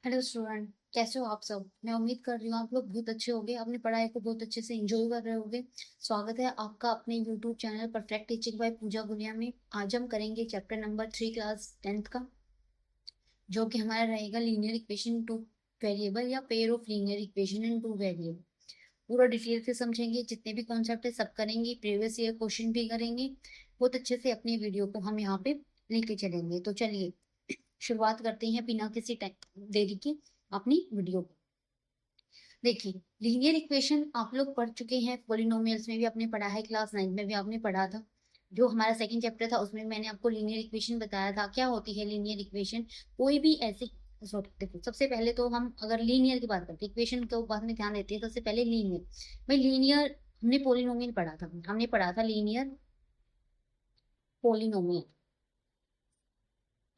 Hello student, कैसे हो आप सब। मैं उम्मीद कर रही हूँ आप लोग बहुत अच्छे होंगे, अपनी पढ़ाई को बहुत अच्छे से एंजॉय कर रहे होंगे। स्वागत है आपका अपने YouTube channel perfect teaching by Pooja Gudiya में। आज हम करेंगे चैप्टर नंबर 3 क्लास 10th का, जो कि हमारा रहेगा लीनियर इक्वेशन टू वेरिएबल या pair of linear equation in two variable. पूरा डिटेल से समझेंगे, जितने भी कॉन्सेप्ट है सब करेंगे, प्रीवियस ईयर क्वेश्चन भी करेंगे। बहुत अच्छे से अपनी वीडियो को हम यहाँ पे लेके चलेंगे। तो चलिए शुरुआत करते हैं बिना किसी टाइम देरी के अपनी वीडियो को। देखिए, लीनियर इक्वेशन आप लोग पढ़ चुके हैं, पॉलिनोमियल्स में भी आपने पढ़ा है, क्लास 9 में भी आपने पढ़ा था। जो हमारा सेकंड चैप्टर था उसमें मैंने आपको लीनियर इक्वेशन बताया था। क्या होती है लीनियर इक्वेशन? कोई भी ऐसी सॉरी, देखो सबसे पहले तो हम अगर लीनियर की बात करते हैं, इक्वेशन के बात में ध्यान देते हैं, तो सबसे पहले लीनियर। भाई लीनियर हमने पॉलिनोमियल पढ़ा था, हमने पढ़ा था लीनियर पॉलिनोमियल।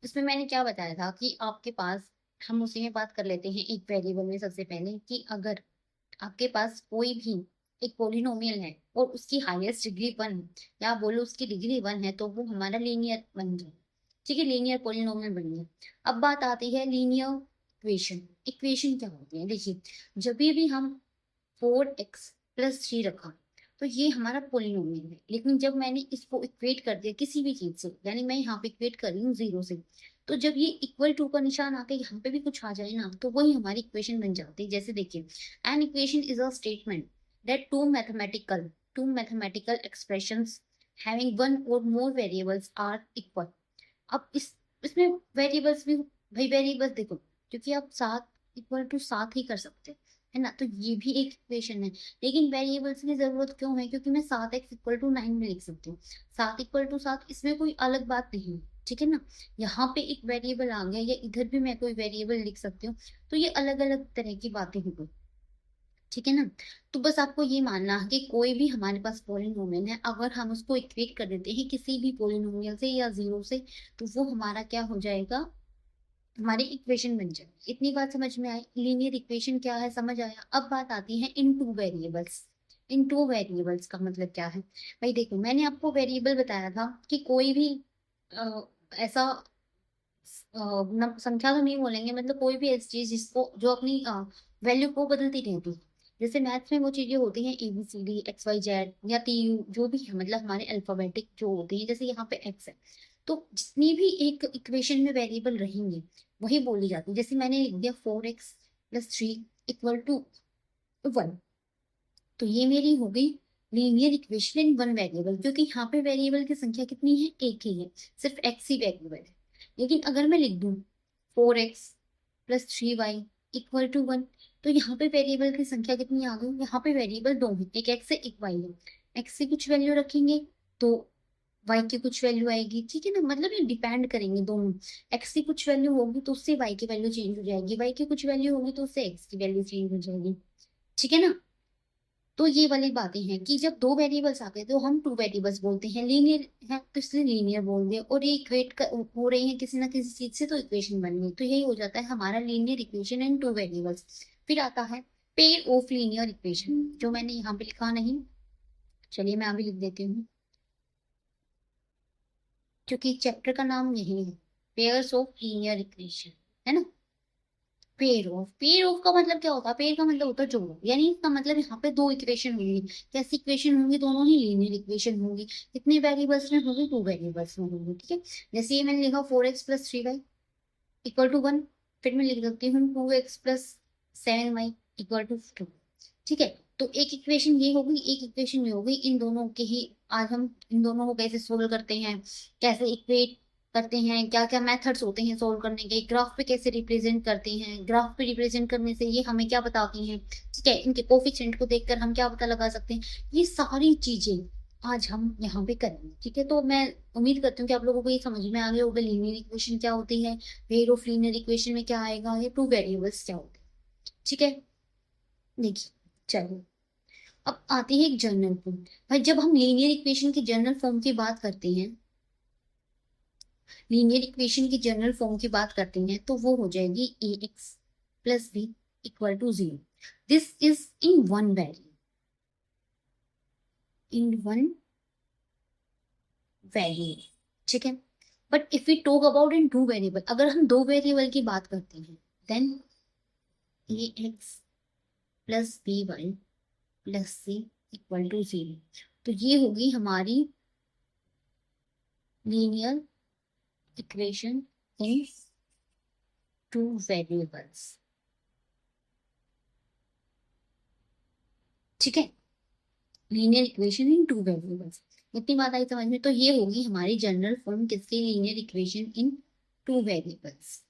इसमें मैंने क्या बताया था कि आपके पास, हम उसी में बात कर लेते हैं एक वेरिएबल में। सबसे पहले कि अगर आपके पास कोई भी एक पोलिनोमियल है और उसकी हाईएस्ट डिग्री 1 या बोलो उसकी डिग्री 1 है, तो वो हमारा लीनियर बन गया। ठीक है, लीनियर पोलिनोमियल बन गया। अब बात आती है लीनियर इक्वेशन। इक्वेशन क्या होती है? देखिए, जब भी हम 4x+3 रखा, तो ये हमारा पोलिनोमियल है। लेकिन जब मैंने इसको इक्वेट कर दिया किसी भी चीज से, यानी मैं यहाँ पे इक्वेट कर रही हूँ 0 से, तो जब ये इक्वल टू का निशान आके यहाँ पे भी कुछ आ जाए ना, तो वही हमारी इक्वेशन बन जाती है। जैसे देखिए, an equation is a statement that two mathematical expressions having one or more variables are equal. अब इसमें वेरिएबल्स भी, भाई वेरिएबल्स देखो, क्योंकि आप 7 = 7 ही कर सकते हैं, है ना, तो ये भी एक इक्वेशन है। लेकिन वेरिएबल्स की जरूरत क्यों है? क्योंकि मैं 7x = 9 में लिख सकती हूँ। 7 = 7, इसमें कोई अलग बात नहीं है। ठीक है ना, यहाँ पे एक वेरिएबल आ गया या इधर भी मैं कोई वेरिएबल लिख सकती हूँ, तो ये अलग अलग तरह की बातें हो गई। ठीक है ना, तो बस आपको ये मानना है कि कोई भी हमारे पास पोलिनोमियल है, अगर हम उसको इक्वेट कर देते हैं किसी भी पोलिनोमियल से या 0 से, तो वो हमारा क्या हो जाएगा? हमारी इक्वेशन बन जाएगी। इतनी बात समझ में आई? लीनियर इक्वेशन क्या है समझ आया। अब बात आती है इन टू वेरिएबल्स। इन टू वेरिएबल्स का मतलब क्या है? भाई देखो, मैंने आपको वेरिएबल बताया था कि कोई भी ऐसा संख्या तो नहीं बोलेंगे, मतलब कोई भी ऐसी चीज जिसको, जो अपनी वैल्यू को बदलती रहती है। जैसे मैथ्स में वो चीजें होती हैं ABCD XYZ या TU, जो भी है, मतलब हमारे अल्फाबेटिक जो होते हैं। जैसे यहाँ पे एक्स है, तो जितनी भी एक इक्वेशन में वेरिएबल रहेंगे वही बोली जाती है। जैसे मैंने लिख दिया 4x+3 = 1, तो ये मेरी हो गई linear equation in one variable, क्योंकि यहाँ पे वेरिएबल की संख्या कितनी है? एक ही है, सिर्फ एक्स ही वेरिएबल है। लेकिन अगर मैं लिख दूं 4x+3y = 1, तो यहाँ पे वेरिएबल की संख्या कितनी आ गई? यहाँ पे वेरिएबल दो है, एक एक्स है एक वाई है। एक्स की कुछ वैल्यू रखेंगे तो वाई की कुछ वैल्यू आएगी। ठीक है ना, मतलब ये डिपेंड करेंगे दोनों। एक्स की कुछ वैल्यू होगी तो उससे वाई की वैल्यू चेंज हो जाएगी, वाई की कुछ वैल्यू होगी तो उससे एक्स की वैल्यू चेंज हो जाएगी। ठीक है ना, तो ये वाली बातें हैं कि जब दो वेरिएबल्स आते हैं तो हम टू वेरिएबल्स बोलते हैं। लीनियर है तो इसलिए लीनियर बोल दिया, और ये इक्वेट हो रही है किसी ना किसी चीज से, तो इक्वेशन बन गई। तो यही हो जाता है हमारा linear equation in two variables. फिर आता है पेयर ऑफ लीनियर इक्वेशन, जो मैंने यहाँ पे लिखा नहीं, चलिए मैं अभी लिख देती हूँ, क्योंकि चैप्टर का नाम यही है, पेयर्स ऑफ लीनियर इक्वेशन, है ना। पेयर ऑफ का मतलब क्या होता है? पेयर का मतलब होता है जोड़, यानी इसका मतलब यहाँ पे दो इक्वेशन होंगी। कैसी इक्वेशन होंगी? दोनों ही लीनियर इक्वेशन होंगी। कितने वेरिएबल्स में होंगी? टू वेरिएबल्स में होंगी। ठीक है, जैसे ये मैंने लिखा 4x+3y = 1, फिर मैं लिख सकती हूँ 2x+7y = 2। ठीक है, तो एक इक्वेशन ये होगी, एक इक्वेशन ये होगी। इन दोनों के ही आज हम इन दोनों को कैसे सोल्व करते हैं, कैसे इक्वेट करते हैं, क्या क्या मेथड्स होते हैं सोल्व करने के, ग्राफ पे कैसे रिप्रेजेंट करते हैं, ग्राफ पे रिप्रेजेंट करने से ये हमें क्या बताती हैं, ठीक है, इनके कोफिशिएंट को देखकर हम क्या पता लगा सकते हैं। ये सारी चीजें आज हम यहाँ पे करेंगे। ठीक है, तो मैं उम्मीद करती हूँ कि आप लोगों को ये समझ में आ गया होगा लीनियर इक्वेशन क्या होती है, पेयर ऑफ लीनियर इक्वेशन में क्या आएगा, ये टू वेरिएबल्स क्या होते हैं। ठीक है, देखिए, चलिए अब आती है एक जनरल फॉर्म। भाई जब हम लीनियर इक्वेशन की जनरल फॉर्म की बात करते हैं, लीनियर इक्वेशन की जनरल फॉर्म की बात करते हैं, तो वो हो जाएगी ax+b = 0। This is in one value, in one value. ठीक है, but if we talk about in two variable, अगर हम दो वेरिएबल की बात करते हैं, then A X plus B Y plus C equal to 0। तो ये होगी हमारी linear equation in two variables. ठीक है, linear equation in two variables. इतनी बात आई समझ में? तो ये होगी हमारी जनरल फॉर्म किसकी? Linear equation in two variables.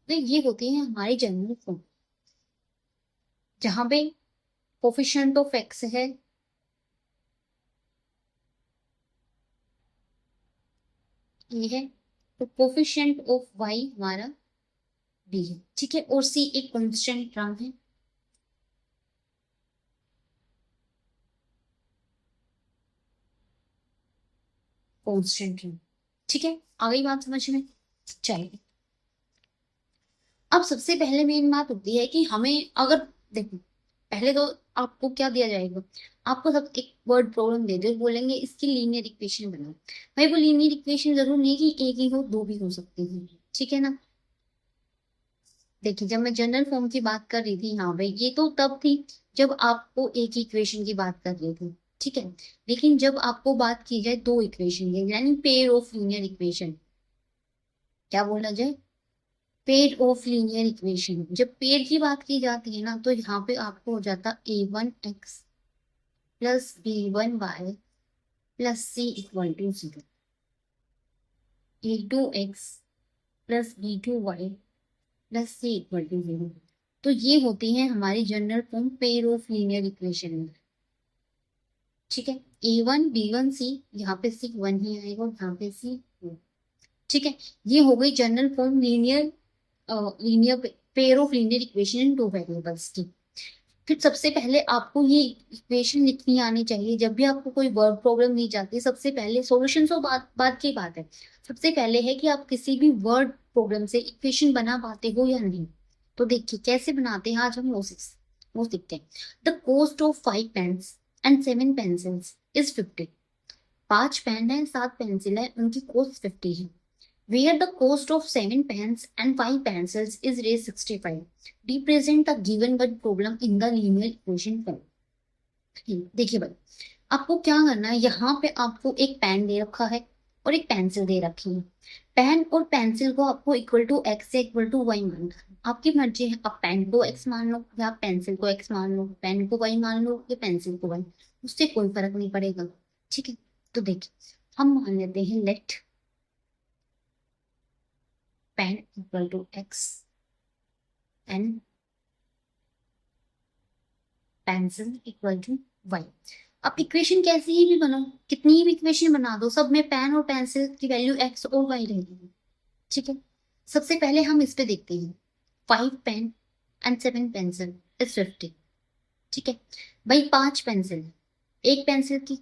तो ये होती है हमारी जनरल फॉर्म, जहां पे कोफिशिएंट ऑफ एक्स है, ये है, तो कोफिशिएंट ऑफ वाई हमारा बी है। ठीक है, और सी एक कांस्टेंट टर्म है। Constant term. ठीक है, आ गई बात समझ में? चलिए, अब सबसे पहले मेन बात होती है कि हमें अगर, देखो पहले तो आपको क्या दिया जाएगा, आपको सब एक वर्ड प्रॉब्लम दे दे, बोलेंगे इसकी लीनियर इक्वेशन बनाओ। भाई वो लीनियर इक्वेशन जरूर नहीं कि एक ही हो, दो भी हो सकती है। ठीक है ना? देखिए, जब मैं जनरल फॉर्म की बात कर रही थी, हाँ भाई ये तो तब थी जब आपको एक इक्वेशन की बात कर रही थी। ठीक है, लेकिन जब आपको बात की जाए दो इक्वेशन की, यानी पेयर ऑफ लीनियर इक्वेशन, क्या बोला जाए? Pair of linear equation. जब पेयर की बात की जाती है ना, तो यहाँ पे आपको हो जाता a1x plus b1y plus c equal to 0, a2x plus b2y plus c equal to 0। तो ये होती है हमारी general form pair of linear equation में। ठीक है, a1 b1 c, यहाँ पे c 1 ही आएगा, यहाँ पे c 2। ठीक है, ये हो गई general form linear linear pair of linear equation in two variables की। फिर सबसे पहले आपको ये इक्वेशन लिखनी आनी चाहिए। जब भी आपको कोई वर्ड प्रॉब्लम दी जाती है, सबसे पहले सॉल्यूशन तो बात की बात है, सबसे पहले है कि आप किसी भी वर्ड प्रॉब्लम से इक्वेशन बना पाते हो या नहीं। तो देखिए कैसे बनाते हैं, आज हम वो सीखते हैं। The cost of 5 pens and 7 pencils is 50। 5 pen है, 7 पेंसिल है, उनकी कॉस्ट 50 है। Where the cost of 7 pens and 5 pencils is raised 65. Represent the given word problem in the linear equation form. देखिए भाई, आपको क्या करना है, यहाँ पे आपको एक पेन दे रखा है और एक पेंसिल दे रखी है। पेन और पेंसिल को आपको इक्वल टू एक्स या इक्वल टू वाई मानना है। आपकी मर्जी है, आप पेन को एक्स मान लो या पेंसिल को एक्स मान लो, पेन को वाई मान लो या पेंसिल को वाई, उससे कोई फर्क नहीं पड़ेगा। ठीक है, तो देखिए हम मान लेते हैं late pen equal to x and pencil equal to y। अब इक्वेशन कैसी ही भी बनाओ, कितनी भी इक्वेशन बना दो, सब में पेन और पेंसिल की वैल्यू x और y रहेगी। ठीक है, सबसे पहले हम इस पे देखते हैं, 5 पेन एंड 7 पेंसिल इज 50। ठीक है भाई, 5 पेंसिल, एक पेंसिल की,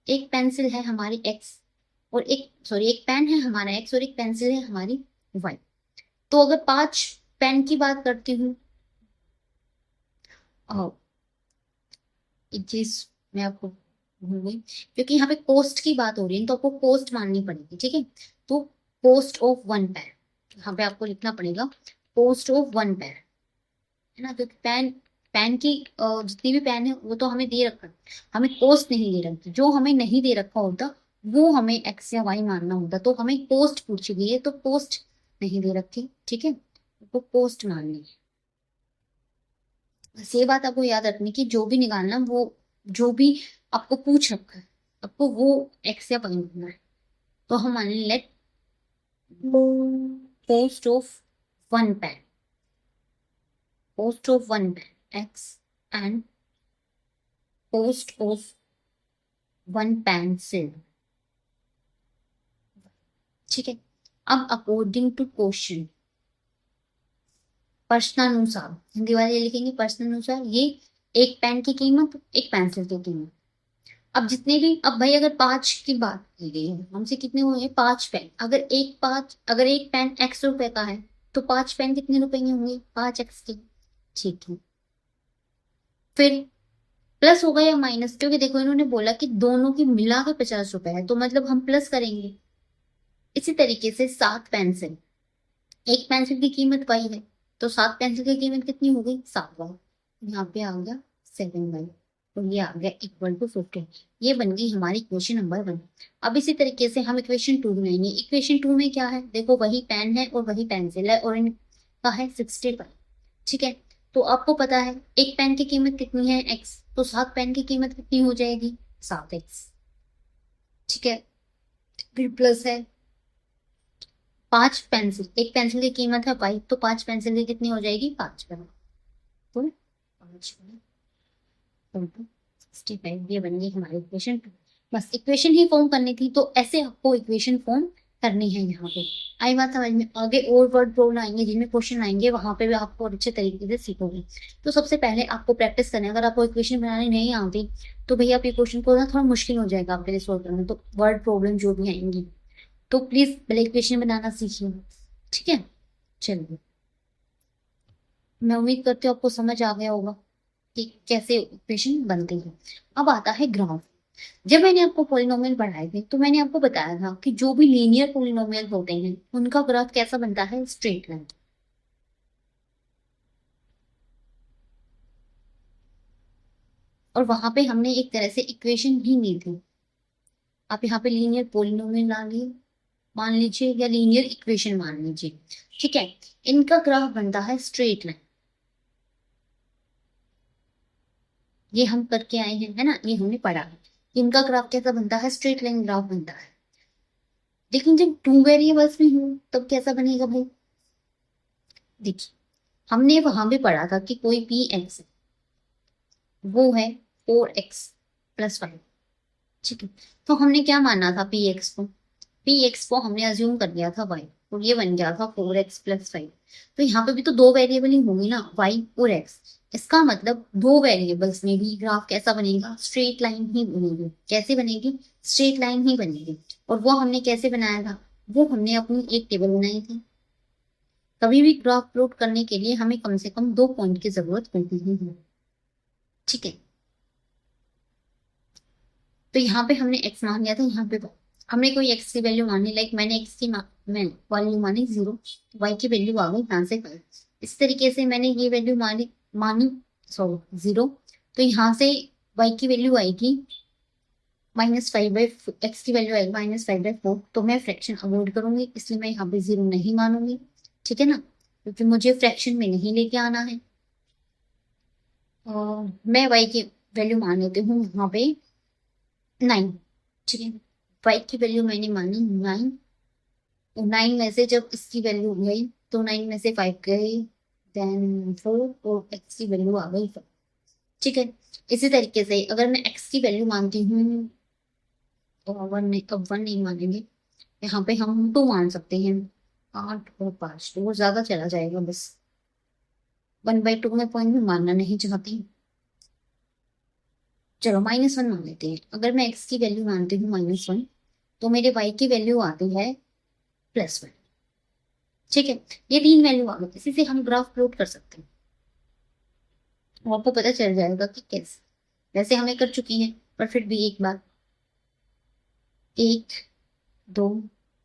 एक पेंसिल है हमारी x और एक पेन है हमारा x और एक पेंसिल है हमारी y। तो अगर 5 पेन की बात करती हूँ, एक चीज मैं आपको भूल गई, क्योंकि यहाँ पे कॉस्ट की बात हो रही है तो आपको कॉस्ट माननी पड़ेगी। ठीक है, तो कॉस्ट ऑफ 1 पेन, यहाँ पे आपको लिखना पड़ेगा कॉस्ट ऑफ 1 पेन, है ना? तो पेन की जितनी भी पेन है वो तो हमें दे रखा है, हमें कॉस्ट नहीं दे रखी। जो हमें नहीं दे रखा होता वो हमें एक्स या वाई मानना होता, तो हमें कॉस्ट पूछी गई है तो कॉस्ट नहीं दे रखी। ठीक है, तो कॉस्ट माननी है। बस ये बात आपको याद रखनी कि जो भी निकालना, वो जो भी आपको पूछ रखा है, आपको वो एक्स या वाई मानना है। तो हम मान let cost of 1 pen, cost of 1 pen X and cost of 1 pencil. ठीक है, अब अकॉर्डिंग टू क्वेश्चन, प्रश्नानुसार, हिंदी वाले लिखेंगे प्रश्नानुसार, ये एक पेन की कीमत, एक पेंसिल की कीमत। अब जितने भी, अब भाई अगर 5 की बात की गई है, हमसे कितने हुए हैं? 5 पेन। अगर एक पेन x रुपए का है तो 5 पेन कितने रुपए के होंगे? 5x के। ठीक है, फिर प्लस होगा या माइनस? क्योंकि देखो इन्होंने बोला कि दोनों की मिला के 50 रुपए है, तो मतलब हम प्लस करेंगे। इसी तरीके से 7 पेंसिल, एक पेंसिल की कीमत वाई है, तो 7 पेंसिल की कीमत कितनी हो गई? 7 वाई। यहाँ पे आ गया 7 वाई, तो ये आ गया इक्वल टू 15। ये बन गई हमारी इक्वेशन नंबर 1। अब इसी तरीके से हम इक्वेशन 2 बनाएंगे। इक्वेशन 2 में क्या है? देखो, वही पेन है और वही पेंसिल है और इनका है 65। ठीक है, तो आपको पता है एक पेन की कीमत कितनी है? x, तो 7 पेन की कीमत कितनी हो जाएगी? 7x। ठीक है, फिर प्लस है 5 पेंसिल। एक पेंसिल की कीमत है y, तो 5 पेंसिल की कितनी हो जाएगी? 5 पेन। तो 5 65, ये बन गई हमारी इक्वेशन 2। बस इक्वेशन ही फॉर्म करनी थी, तो ऐसे आपको इक्वेशन फॉर्म करनी है यहाँ पे। आई बात समझ में? आगे और वर्ड प्रॉब्लम आएंगे जिनमें क्वेश्चन आएंगे, वहां पे भी आपको अच्छे तरीके से सीखोगे। तो सबसे पहले आपको प्रैक्टिस करना है। अगर आपको इक्वेशन बनानी नहीं आती तो भैया आप इक्वेशन को ना थोड़ा मुश्किल हो जाएगा आपके लिए सोल्व करना, तो वर्ड प्रॉब्लम जो भी आएंगी, तो प्लीज पहले इक्वेशन बनाना सीखिए। ठीक है, चलिए, मैं उम्मीद करती हूँ आपको समझ आ गया होगा कि कैसे इक्वेशन बनती है। अब आता है ग्राफ। जब मैंने आपको पॉलिनोमियल पढ़ाए थे तो मैंने आपको बताया था कि जो भी लीनियर पॉलिनोमियल होते हैं उनका ग्राफ कैसा बनता है? Straight line. और वहां पे हमने एक तरह से इक्वेशन भी ली थी। आप यहाँ पे लीनियर पॉलिनोमियल मान लीजिए या लीनियर इक्वेशन मान लीजिए। ठीक है, इनका ग्राफ बनता है स्ट्रेट लाइन। ये हम करके आए हैं, है ना, ये हमने पढ़ा है। इनका ग्राफ कैसा बनता है? स्ट्रेट लाइन ग्राफ बनता है। लेकिन जब 2 वेरिएबल्स में हूं तब कैसा बनेगा भाई? देखिए, हमने वहां भी पढ़ा था कि कोई पी एक्स, वो है 4x+5। ठीक है, तो हमने क्या माना था? पी एक्स को, हमने अज्यूम कर लिया था y, तो ये बन गया था 4x+5। तो यहाँ पे भी तो दो वेरिएबल ही होंगी ना, y और x। इसका मतलब दो वेरिएबल्स में भी ग्राफ कैसा बनेगा? स्ट्रेट लाइन ही बनेगी। कैसे बनेगी? स्ट्रेट लाइन ही बनेगी। और वो हमने कैसे बनाया था? वो हमने अपनी एक टेबल बनाई थी। कभी भी ग्राफ प्लॉट करने के लिए हमें कम से कम 2 पॉइंट की जरूरत पड़ती है। ठीक है, तो यहाँ पे हमने x मान लिया था, यहाँ पे हमने कोई x की वैल्यू मानी, लाइक मैंने x की मैं वैल्यू मानी 0, y की वैल्यू आ गई यहाँ से 5। इस तरीके से मैंने ये वैल्यू मानी मानी सॉरी 0, तो यहाँ से y की वैल्यू आएगी -5/, x की वैल्यू आएगी -5/4। तो मैं फ्रैक्शन अवॉइड करूंगी, इसलिए मैं यहाँ पे 0 नहीं मानूंगी। ठीक है ना, क्योंकि मुझे फ्रैक्शन में नहीं लेके आना है। मैं y की वैल्यू मान लेती हूँ यहाँ पे 9। ठीक है, y की वैल्यू मैंने मानी 9। 9 में से जब इसकी वैल्यू गई तो 9 में से 5 गए, देन 4, और x की वैल्यू आ गई 5। ठीक है, इसी तरीके से अगर मैं x की वैल्यू मानती हूँ, तो 1 नहीं, अब 1 नहीं मानेंगे, यहाँ पे हम 2 मान सकते हैं। 8 और 5, तो वो ज्यादा चला जाएगा, बस 1/2 में पॉइंट में मानना नहीं चाहती। चलो -1 मान लेते हैं। अगर मैं x की वैल्यू मानती हूँ -1, तो मेरे y की वैल्यू आती है +1। ठीक है, ये 3 वैल्यू आ गई, इसी से हम ग्राफ प्लॉट कर सकते हैं। और आपको पता चल जाएगा कि कैसे। वैसे हमें कर चुकी हैं, पर फिर भी एक बार, 1 2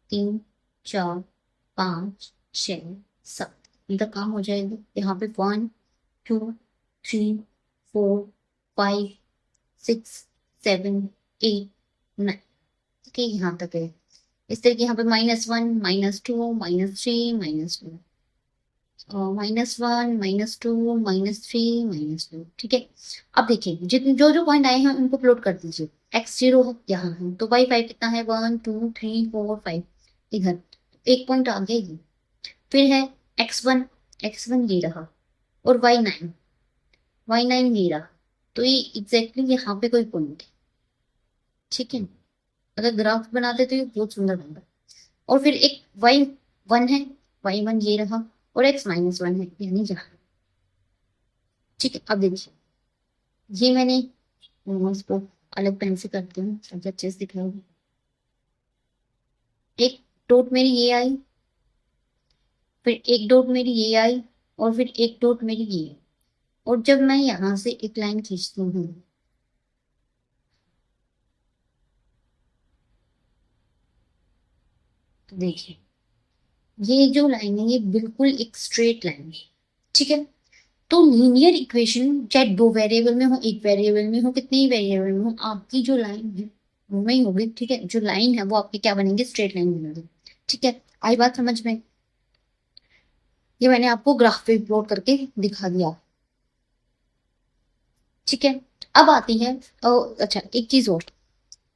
3 4 5 6 7, इधर काम हो जाएगा। यहाँ पे 1 2 3 4 5 6 7 8 9, ठीक है, यहाँ तक है। इस तरह के यहाँ पे -1 -2 -3 -2, -1 -2 -3 -2। ठीक है, अब देखिए जितने जो जो पॉइंट आए हैं उनको प्लॉट कर दीजिए। x0 यहाँ है, तो y5 कितना है? 1 2 3 4 5, इधर एक पॉइंट आ गया ये। फिर है x1, ये रहा, और y9 ये रहा। तो ये एग्जैक्टली यहाँ पे कोई पॉइंट है। ठीक है, अगर ग्राफ बनाते तो ये बहुत सुंदर बनता। और फिर एक y1 है, y1 ये रहा, और x-1 है, यानी यहाँ। ठीक है, अब देखिए, ये मैंने इसको अलग पेन से करती हूँ ताकि अच्छे से दिख रहा हो। एक डॉट मेरी ये आई, फिर एक डॉट मेरी ये आई, और फिर एक डॉट मेरी ये आई। और जब मैं यहाँ से एक लाइन खींचती हूँ, तो देखिए ये जो लाइन है ये बिल्कुल एक स्ट्रेट लाइन है, ठीक है। तो लीनियर इक्वेशन चाहे दो वेरिएबल में हो, एक वेरिएबल में हो, कितने ही वेरिएबल में हो, आपकी जो लाइन है वो में ही होगी, ठीक है। जो लाइन है वो आपकी क्या बनेंगे, स्ट्रेट लाइन बनेगी, ठीक है। आई बात समझ में? ये मैंने आपको ग्राफ पे प्लॉट करके दिखा दिया, ठीक है। अब आती है अच्छा एक चीज और,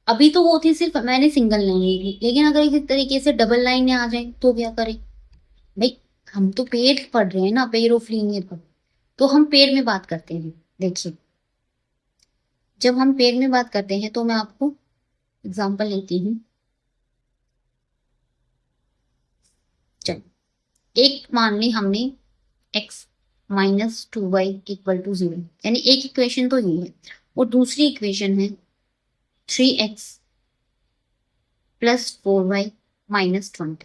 अभी तो वो थी सिर्फ मैंने सिंगल लाइन ली, लेकिन अगर इस तरीके से डबल लाइन आ जाए तो क्या करें भाई। हम तो पेड़ पढ़ रहे हैं ना, पेड़ ऑफ लीनियर पर, तो हम पेड़ में बात करते हैं। देखिए, जब हम पेड़ में बात करते हैं तो मैं आपको एग्जांपल लेती हूँ। चलो, एक मान ली हमने x -2y = 0, यानी एक इक्वेशन तो ये है, और दूसरी इक्वेशन है 3x + 4y - 20,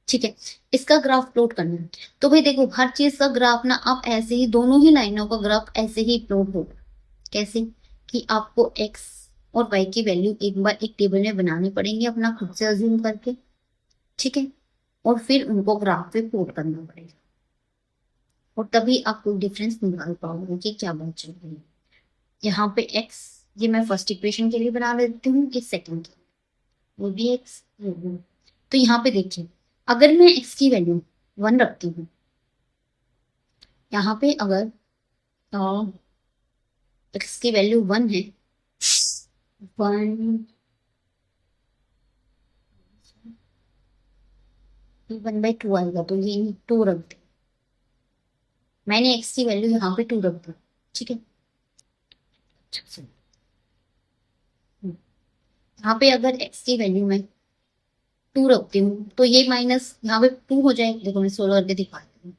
ठीक है। इसका ग्राफ प्लॉट करना है, तो भाई देखो हर चीज का ग्राफ ना आप ऐसे ही, दोनों ही लाइनों का ग्राफ ऐसे ही प्लॉट होगा। कैसे कि आपको x और y की वैल्यू एक बार एक टेबल में बनानी पड़ेंगी अपना खुद से अज्यूम करके, ठीक है, और फिर उनको ग्राफ पे प्लॉट करना पड़ेगा, और तभी आप कोई डिफरेंस निकाल पाओगे कि क्या बात चल रही है। यहाँ पे x, ये मैं फर्स्ट इक्वेशन के लिए बना लेती हूँ, इस सेकंड की वो भी x, वो भी। तो यहाँ पे देखिए, अगर मैं x की वैल्यू 1 रखती हूँ, यहाँ पे अगर x की वैल्यू 1 है, 1/2 आएगा, तो ये 2 रख दे, मैंने x की वैल्यू यहाँ पे 2 रख दी, ठीक है। यहाँ पे अगर x की वैल्यू मैं 2 रखती हूँ तो ये माइनस यहाँ पे 2 हो जाए, देखो मैं सोल्व करके दिखाती हूँ।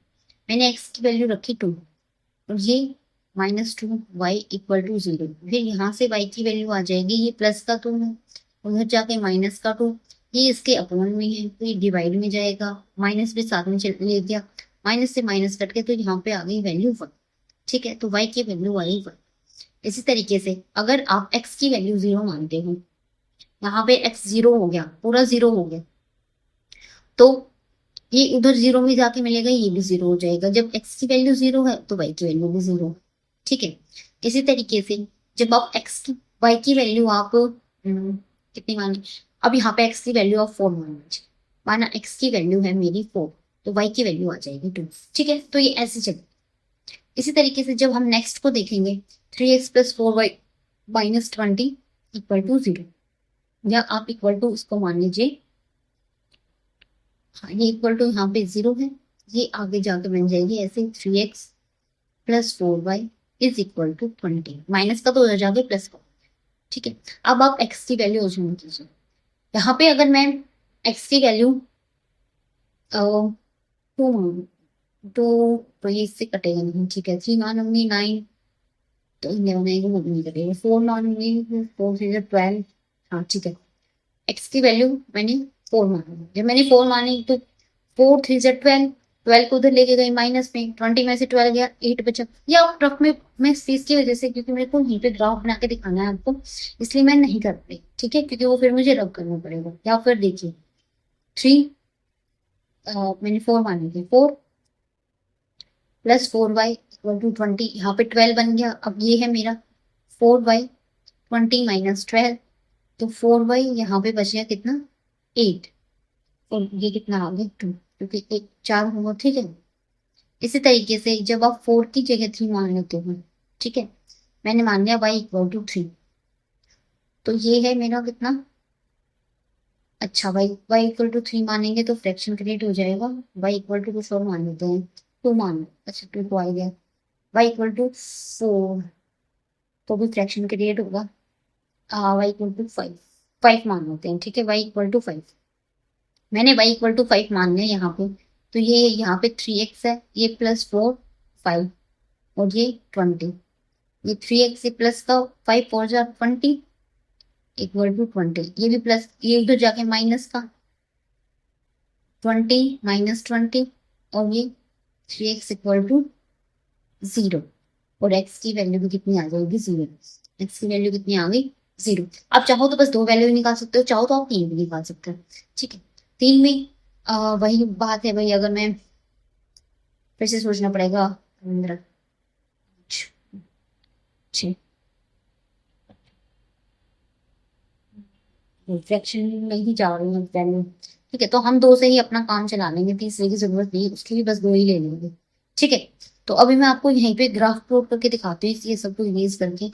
मैंने x की वैल्यू रखी 2, और ये -2 y = 0, फिर यहाँ से y की वैल्यू आ जाएगी, ये प्लस का 2 है, उधर जाके माइनस का 2, ये इसके अपॉन में है तो ये डिवाइड में जाएगा, माइनस भी साथ में ले गया, माइनस से माइनस कट के तो यहाँ पे आ गई वैल्यू 1, ठीक है। तो y की वैल्यू आई 1। इसी तरीके से अगर आप x की वैल्यू 0 मानते हो, यहाँ पे x 0 हो गया, पूरा 0 हो गया, तो ये उधर 0 में जाके मिलेगा, ये भी 0 हो जाएगा। जब x की वैल्यू 0 है तो y की वैल्यू भी 0, ठीक है। इसी तरीके से जब आप x की y की वैल्यू आप कितनी मानी, अब यहाँ पे x की वैल्यू आप 4 मान लीजिए, माना x की वैल्यू है मेरी 4, तो y की वैल्यू आ जाएगी 2, ठीक है। तो ये ऐसे चले। इसी तरीके से जब हम नेक्स्ट को देखेंगे, 3x + 4y - 20 = 0, या आप इक्वल टू उसको मान लीजिए, हाँ ये इक्वल टू यहाँ पे 0 है, ये आगे जाके बन जाएगी ऐसे 3x + 4y = 20, माइनस का तो उधर जाके प्लस का, ठीक है। अब आप x की वैल्यू अज्यूम कीजिए, यहाँ पे अगर मैं x की वैल्यू 2 मानूं, तो ये इससे कटेगा नहीं, ठीक है। 3 मानूंगी 9, तो 11 को मूव नहीं करेगा, 4 मानूंगी 4 3 12, हाँ ठीक है। x की वैल्यू मैंने 4 मानी, जब मैंने 4 मानी तो 4 3 12, 12 को उधर लेके गई माइनस में, 20 में से 12 गया, 8 बचा। या रफ में मैं स्पेस की वजह से, क्योंकि मेरे को यहीं पे ग्राफ बना के दिखाना है आपको, इसलिए मैं नहीं कर पाई, ठीक है, क्योंकि वो फिर मुझे रब करना पड़ेगा। या फिर देखिए 3, मैंने 4 मानी थी, 4 + 4y = 20, यहाँ पे 12 बन गया। अब ये है मेरा 4y 20 - 12, तो 4y यहाँ पे बच गया कितना, 8, और ये कितना आ गया 2, क्योंकि एक 4 होगा, ठीक है। इसी तरीके से जब आप 4 की जगह 3 मान लेते हो, ठीक है, मैंने मान लिया y = 3, तो ये है मेरा कितना, अच्छा y = 3 मानेंगे तो फ्रैक्शन क्रिएट हो जाएगा, y = कुछ और मान लेते हैं, 2 मान लो, अच्छा 2 तो आ गया, y = 4, तो भी फ्रैक्शन क्रिएट होगा, y = 5, 5 मान लेते हैं, ठीक है, y = 5, मैंने y = 5 मान लिया यहाँ पे, तो ये यहाँ पे 3x है, ये +4 5, और ये 20, ये 3x से प्लस का 5 4 जा 20 = 20, ये भी प्लस, ये उधर जाके माइनस का 20 - 20, और ये 3x = 0, और x की वैल्यू भी कितनी आ जाएगी, 0, x की वैल्यू कितनी आ गई, 0। आप चाहो तो बस 2 वैल्यू निकाल सकते हो, चाहो तो आप 3 भी निकाल सकते हो, ठीक है। 3 में वही बात है भाई, अगर मैं फिर से सोचना पड़ेगा। 15, 6 रिफ्लेक्शन में ही जा रही हूँ पहले। ठीक है, तो हम दो से ही अपना काम चला लेंगे, तीसरे की जरूरत नहीं, उसकी भी बस दो ही ले लेंगे। ठीक है, तो अभी मैं आपको यहीं पे ग्राफ प्लॉट करके दिखाती हूँ, ये सबको इरेज करके।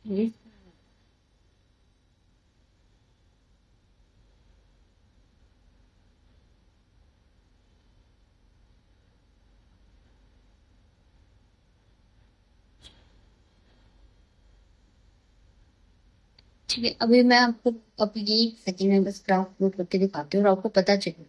हम्म, ठीक है, अभी मैं आपको अभी ये सेकंड में बस ग्राफ प्लॉट करके दिखाती हूँ और आपको पता चलेगा।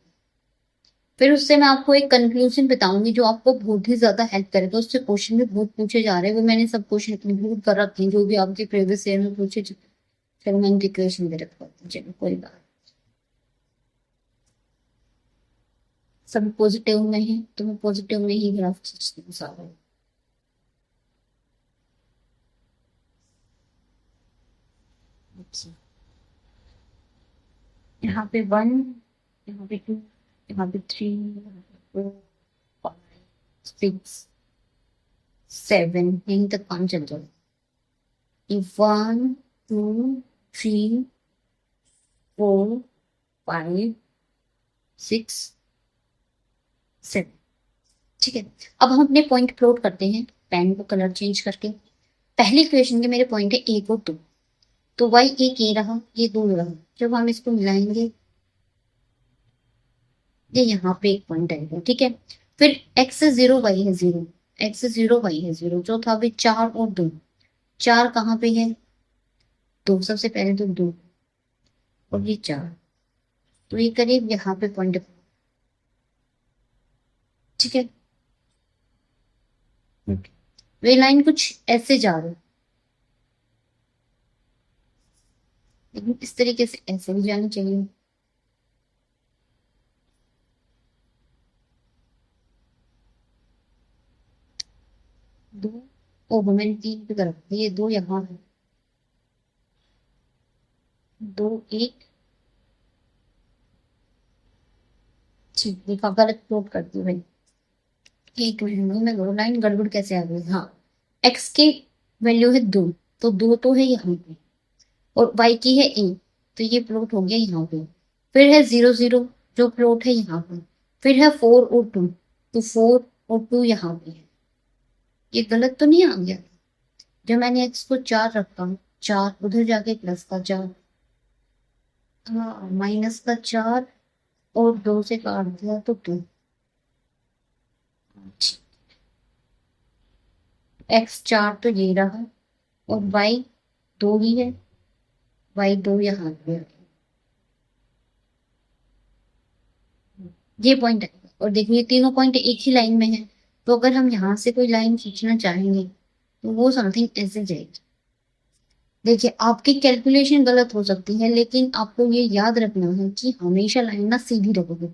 फिर उससे मैं आपको एक कंक्लूजन बताऊंगी जो आपको बहुत ही ज्यादा हेल्प करेगा। उससे क्वेश्चन भी बहुत पूछे जा रहे हैं, वो मैंने सब क्वेश्चन इंक्लूड कर रखे हैं जो भी आपके प्रीवियस ईयर में पूछे। चलो मैं इनके क्वेश्चन दे रखा हूँ, चलो कोई बात। सब पॉजिटिव में है तो मैं पॉजिटिव में ही ग्राफ खींचती हूँ सारा। अच्छा, यहाँ पे 1, यहाँ पे 2, यहाँ पे 3, यहाँ पे 4, 5, 6, 7, यहीं तक काम चल रहा है। 1, 2, 3, 4, 5, 6, 7। ठीक है, अब हम अपने पॉइंट प्लॉट करते हैं पेन को कलर चेंज करके। पहली इक्वेशन के मेरे पॉइंट है 1 और 2, तो वाई एक ये रहा, ये 2 रहा। जब हम इसको मिलाएंगे ये यहाँ पे एक पॉइंट आएगा। ठीक है, फिर एक्स 0 वाई है 0, एक्स 0 वाई है 0, जो था अभी 4 और 2। 4 कहाँ पे है? 2, सबसे पहले तो 2 और ये 4, तो ये करीब यहाँ पे पॉइंट। ठीक है, वे लाइन कुछ ऐसे जा रही है, लेकिन इस तरीके से ऐसे भी जानी चाहिए। दो, ओ मैंने 3 की तरफ, ये 2 यहाँ है, 2, 1। ठीक, देखा गलत प्लॉट करती हूँ भाई। एक मिनट में, दो लाइन गड़बड़ कैसे आ गई? हाँ, एक्स की वैल्यू है 2, तो 2 तो है यहाँ पे, और वाई की है 1, तो ये प्लॉट हो गया यहाँ पे। फिर है 0 0, जो प्लॉट है यहाँ पे। फिर है 4 और 2, तो 4 और 2 यहाँ पे है। ये गलत तो नहीं आ गया? जब मैंने एक्स को 4 रखा, 4 उधर जाके प्लस का 4, हाँ माइनस का 4, और 2 से काट दिया तो 2। एक्स 4 तो ये रहा, और वाई 2 ही है, वाई 2 यहाँ पे है। ये पॉइंट है, और देखिए ये तीनों पॉइंट एक ही लाइन में है, तो अगर हम यहाँ से कोई लाइन खींचना चाहेंगे तो वो समथिंग ऐसे जाएगी। देखिए आपकी कैलकुलेशन गलत हो सकती है, लेकिन आपको ये याद रखना है कि हमेशा लाइन ना सीधी रखोगे।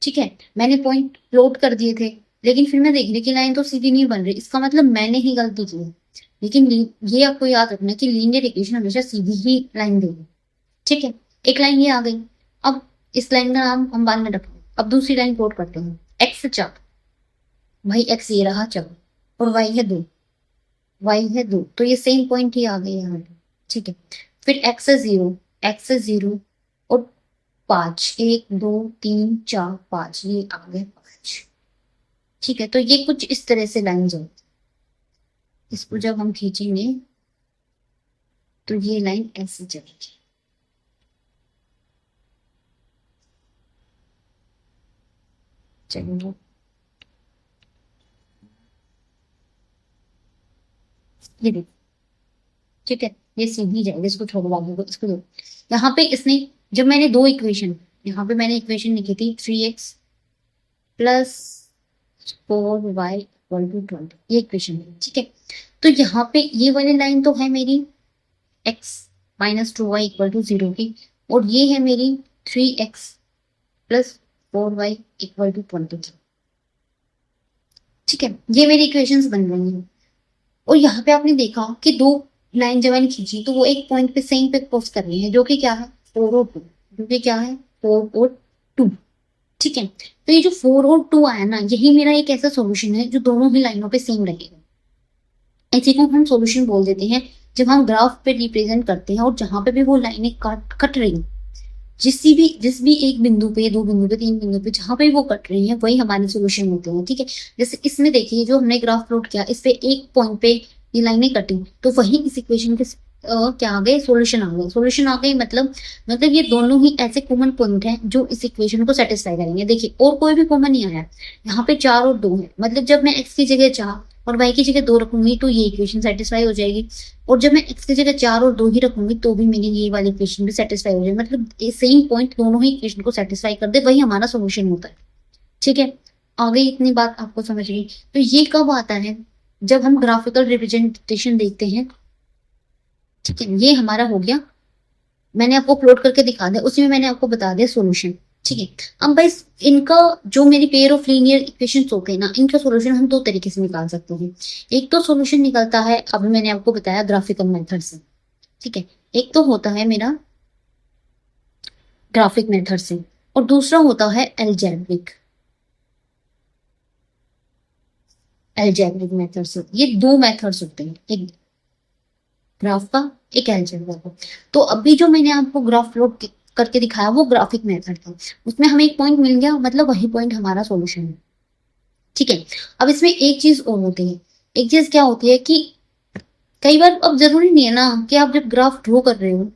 ठीक है, मैंने पॉइंट प्लॉट कर दिए थे, लेकिन फिर मैं देख रही कि लाइन तो सीधी नहीं बन रही, इसका मतलब मैंने ही गलती की है। लेकिन ये आपको याद रखना है कि लीनियर इक्वेशन हमेशा सीधी ही लाइन देगी। ठीक है, एक लाइन ये आ गई। अब इस लाइन का नाम हम बाद में रखेंगे, अब दूसरी लाइन प्लॉट करते हैं। एक्स 4, भाई एक्स ये रहा 4, और वाई है 2, वाई है 2, तो ये सेम पॉइंट ही आ गए यहाँ पे। ठीक है, फिर एक्स है 0, एक्स है 0 और 5, 1 2 3 4 5, ये आ गए 5। ठीक है, तो ये कुछ इस तरह से लाइन होती है। इसको जब हम खींचेंगे तो ये लाइन ऐसे चलेगी। चलिए, ये देखो। ठीक है, ये सीधी जाएगी, इसको छोड़ो बाबू को, इसको दो। यहाँ पे इसने, जब मैंने दो इक्वेशन, यहाँ पे मैंने इक्वेशन लिखी थी 3x plus 4y equal to 20, ये इक्वेशन है। ठीक है, तो यहाँ पे ये वाली लाइन तो है मेरी x minus 2y equal to 0 की, और ये है मेरी 3x plus 4y equal to 20। ठीक है, ये मेरी इक्वेशंस बन रही हैं। और यहाँ पे आपने देखा कि दो लाइन जब मैंने खींची तो वो एक पॉइंट पे सेम पे क्रॉस कर रही है, जो कि क्या है 4 और 2, जो कि क्या है 4 और 2। ठीक है, तो ये जो 4 और 2 आया ना, यही मेरा एक ऐसा सॉल्यूशन है जो दोनों ही लाइनों पे सेम रहेगा। इसी को हम सॉल्यूशन बोल देते हैं जब हम ग्राफ पे रिप्रेजेंट करते हैं और जहां पे भी वो लाइनें कट रही हैं, जिस भी एक बिंदु पे, दो बिंदु पे, तीन बिंदु पे, जहां पे वो कट रही है वही हमारे सॉल्यूशन होते हैं। ठीक है, जैसे इसमें देखिए जो हमने ग्राफ प्लॉट किया, इस पे एक पॉइंट पे ये लाइनें कटी, तो वही इस इक्वेशन के क्या आ गए, सॉल्यूशन आ गए। सॉल्यूशन आ गए मतलब ये दोनों ही ऐसे कॉमन पॉइंट हैं जो इस इक्वेशन को सेटिस्फाई करेंगे। देखिए और कोई भी कॉमन नहीं आया, यहाँ पे 4 और 2 है, मतलब जब मैं x की जगह 4 और y की जगह 2 रखूंगी तो ये इक्वेशन सेटिस्फाई हो जाएगी। और जब मैं x की जगह 4 और 2 ही रखूंगी तो भी मेरी ये वाली इक्वेशन भी सेटिस्फाई हो जाएगी। मतलब सेम पॉइंट दोनों ही इक्वेशन को सेटिस्फाई कर दे, वही हमारा सॉल्यूशन होता है। ठीक है, आ गई इतनी बात आपको समझ गई। तो ये कब आता है, जब हम ग्राफिकल रिप्रेजेंटेशन देखते हैं। ठीक है, ये हमारा हो गया, मैंने आपको प्लॉट करके दिखा दिया, उसी में मैंने आपको बता दिया सॉल्यूशन। ठीक है, अब भाई इनका जो मेरी पेयर ऑफ लीनियर इक्वेशंस होते हैं ना, इनका सॉल्यूशन हम दो तरीके से निकाल सकते हैं। एक तो सॉल्यूशन निकलता है, अभी मैंने आपको बताया, ग्राफिकल मेथड से। ठीक है, एक तो होता है मेरा ग्राफिक मेथड से, और दूसरा होता है एल्जेब्रिक एल्जेब्रिक मेथड से। ये दो मेथड्स होते हैं, एक ग्राफ का, एक एल्जेब्रा का। तो अभी जो मैंने आपको ग्राफ प्लॉट करके दिखाया वो ग्राफिक मेथड था, उसमें हमें एक पॉइंट मिल गया, मतलब वही पॉइंट हमारा सॉल्यूशन है। ठीक है, अब इसमें एक चीज और होती है। एक चीज क्या होती है कि कई बार, अब जरूरी नहीं है ना कि आप जब ग्राफ ड्रॉ कर रहे हो,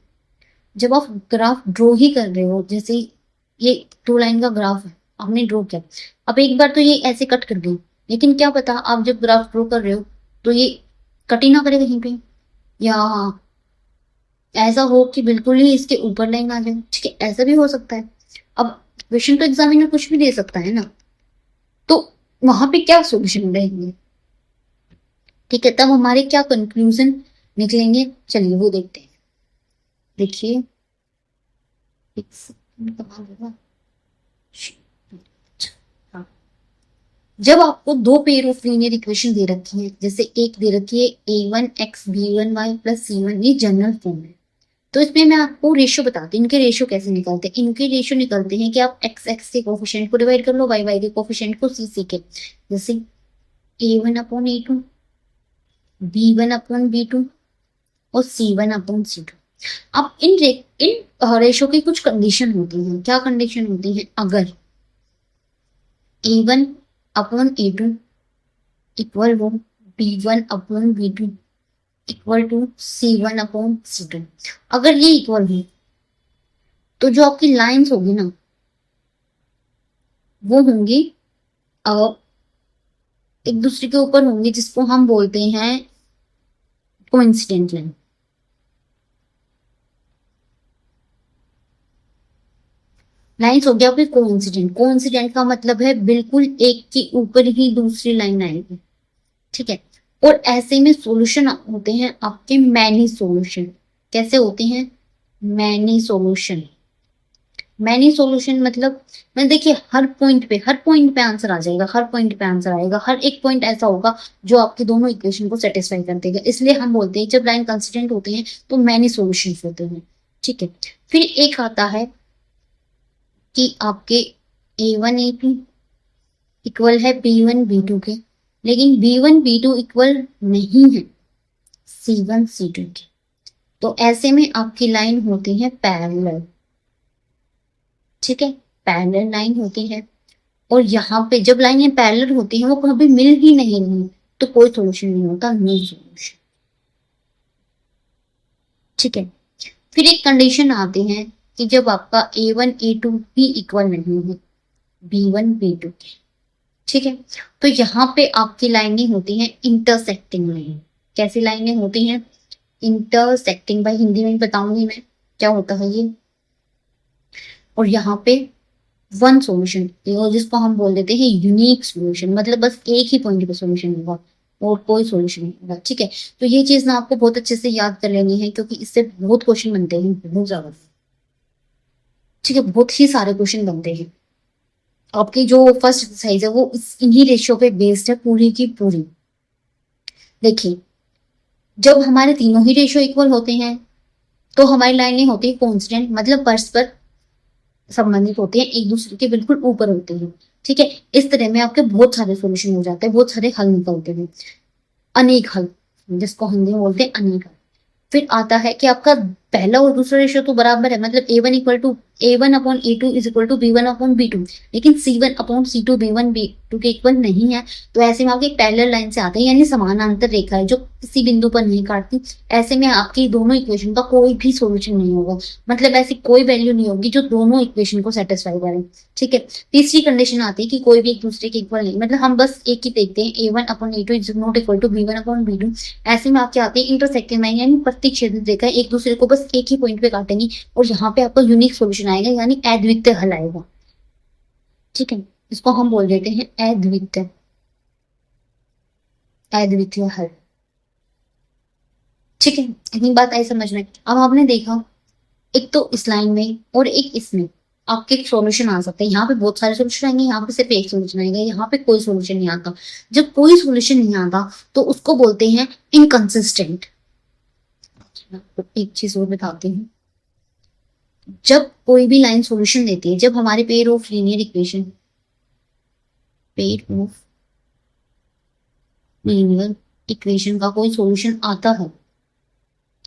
जब आप ग्राफ ड्रॉ ही कर रहे हो, जैसे ये 2 लाइन का ग्राफ है, आपने ड्रॉ किया, अब एक बार तो ये ऐसे कट कर गई, लेकिन क्या पता आप जब ग्राफ ड्रॉ कर रहे हो तो ये कट ही ना करे कहीं पे, या ऐसा हो कि बिल्कुल ही इसके ऊपर लाइन आ जाए। ठीक है, ऐसा भी हो सकता है। अब क्वेश्चन तो एग्जामिनर कुछ भी दे सकता है ना, तो वहां पे क्या सॉल्यूशन रहेंगे। ठीक है, तब हमारे क्या कंक्लूजन निकलेंगे, चलिए वो देखते हैं। देखिए एक सेकंड कहाँ होगा? हाँ। जब आपको दो पेयर ऑफ लीनियर इक्वेशन दे रखी है, जैसे एक दे रखी है a1x b1y प्लस c1, ये जनरल फॉर्म है। तो इसमें मैं आपको रेशियो बताती हूँ, इनके रेशियो कैसे निकलते हैं। इनके रेशियो निकलते हैं कि आप एक्स एक्स के कोफिशिएंट को डिवाइड कर लो, वाई वाई के कोफिशिएंट को सी सी के, जैसे a1/a2, b1/b2 और c1/c2। अब इन रेशियो की कुछ कंडीशन होती हैं। क्या कंडीशन होती है, अगर a1/a2 इक्वल हो b1/b2 इक्वल टू c1/c2, अगर ये इक्वल हो तो जो आपकी लाइंस होगी ना वो होंगी एक दूसरे के ऊपर होंगी, जिसको हम बोलते हैं कोइंसिडेंट लाइन। लाइन्स हो गया आपकी कोइंसिडेंट। कोइंसिडेंट का मतलब है बिल्कुल एक के ऊपर ही दूसरी लाइन आएगी। ठीक है, और ऐसे में सॉल्यूशन होते हैं आपके मैनी सॉल्यूशन। कैसे होते हैं, मैनी सॉल्यूशन। मैनी सॉल्यूशन मतलब, मैं देखिए हर पॉइंट पे आंसर आ जाएगा, हर पॉइंट पे आंसर आएगा, हर एक पॉइंट ऐसा होगा जो आपके दोनों इक्वेशन को सेटिस्फाई कर देगा। इसलिए हम बोलते हैं जब लाइन कंसिस्टेंट होते हैं तो मैनी सॉल्यूशंस होते हैं। ठीक है, फिर एक आता है कि आपके a1 a2 इक्वल है b1 b2 के, लेकिन b1 b2 इक्वल नहीं है c1 c2 के। तो ऐसे में आपकी लाइन होती है पैरेलल। ठीक है, पैरेलल लाइन होती है, और यहाँ पे जब लाइनें पैरेलल होती हैं वो कभी मिल ही नहीं रही तो कोई सॉल्यूशन नहीं होता, नो सॉल्यूशन। ठीक है, फिर एक कंडीशन आती है कि जब आपका a1 a2 भी इक्वल नहीं है b1 b2 के। ठीक है, तो यहाँ पे आपकी लाइनें होती हैं इंटरसेक्टिंग लाइन। कैसी लाइनें होती हैं, इंटरसेक्टिंग, भाई हिंदी में बताऊंगी मैं क्या होता है ये। और यहाँ पे वन सॉल्यूशन, जिसको हम बोल देते हैं यूनिक सॉल्यूशन, मतलब बस एक ही पॉइंट पे सॉल्यूशन होगा और कोई सॉल्यूशन नहीं होगा। ठीक है, तो ये चीज ना आपको बहुत अच्छे से याद कर लेनी है, क्योंकि इससे बहुत क्वेश्चन बनते हैं, बहुत ज्यादा। ठीक है, बहुत ही सारे क्वेश्चन बनते हैं। आपकी जो फर्स्ट एक्सरसाइज है वो इन्हीं रेशियो पे बेस्ड है पूरी की पूरी। देखिए, जब हमारे तीनों ही रेशियो इक्वल होते हैं तो हमारी लाइनें होती है कॉन्स्टेंट, मतलब परस्पर संबंधित होते हैं, एक दूसरे के बिल्कुल ऊपर होते हैं। ठीक है, इस तरह में आपके बहुत सारे सॉल्यूशन हो जाते हैं, बहुत सारे हल निकलते हैं, अनेक हल, जिसको हिंदी में बोलते हैं अनेक हल। फिर आता है कि आपका पहला और दूसरा रेशियो तो बराबर है, मतलब A1 अपॉन A2 = लेकिन C1 upon C2 B1 B2 के इक्वल नहीं है। तो ऐसे में आपकी पैरेलल लाइन से आते हैं, यानी समानांतर रेखा है जो किसी बिंदु पर नहीं काटती। ऐसे में आपकी दोनों इक्वेशन का कोई भी सोल्यूशन नहीं होगा, मतलब ऐसी कोई वैल्यू नहीं होगी जो दोनों इक्वेशन को सेटिस्फाई करे। ठीक है, तीसरी कंडीशन आती है कि कोई भी एक दूसरे के इक्वल नहीं, मतलब हम बस एक ही देखते हैं, A1 upon A2 = B1 upon B2। ऐसे में आपकी आती है इंटरसेक्टिंग लाइन, यानी प्रतिच्छेदित रेखा एक दूसरे को बस एक ही पॉइंट पे काटेंगी, और यहाँ पे आपका यूनिक सॉल्यूशन आएगा, यानी अद्वितीय हल आएगा। ठीक है, इसको हम बोल देते हैं अद्वितीय, अद्वितीय हल। ठीक है, इतनी बात आई समझ में। अब आपने देखा, एक तो इस लाइन में और एक इसमें आपके एक सॉल्यूशन आ सकते हैं। यहाँ पे बहुत सारे सॉल्यूशन आएंगे, यहाँ पे सिर्फ एक सॉल्यूशन आएगा, यहाँ पे कोई सॉल्यूशन नहीं आता। जब कोई सॉल्यूशन नहीं आता तो उसको बोलते हैं इनकंसिस्टेंट। एक चीज और बताती हूँ, जब कोई भी लाइन सॉल्यूशन देती है, जब हमारे पेयर ऑफ लीनियर इक्वेशन का कोई सॉल्यूशन आता है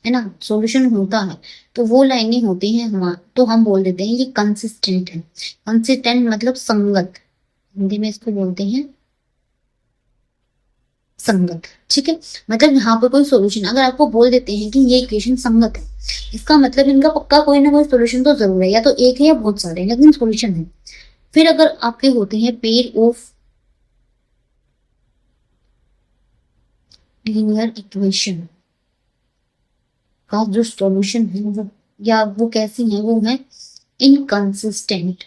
ना, सॉल्यूशन होता है, तो वो लाइनें होती हैं हमारे, तो हम बोल देते हैं ये कंसिस्टेंट है। कंसिस्टेंट मतलब संगत, हिंदी में इसको बोलते हैं संगत। ठीक है, मतलब यहाँ पर कोई सॉल्यूशन अगर आपको बोल देते हैं कि ये इक्वेशन संगत है, इसका मतलब इनका पक्का कोई ना कोई सॉल्यूशन तो जरूर है, या तो एक है या बहुत सारे हैं, लेकिन सॉल्यूशन है। फिर अगर आपके होते हैं पेयर ऑफ लीनियर इक्वेशन का जो सॉल्यूशन है वो, या वो कैसी है, वो है इनकंसिस्टेंट,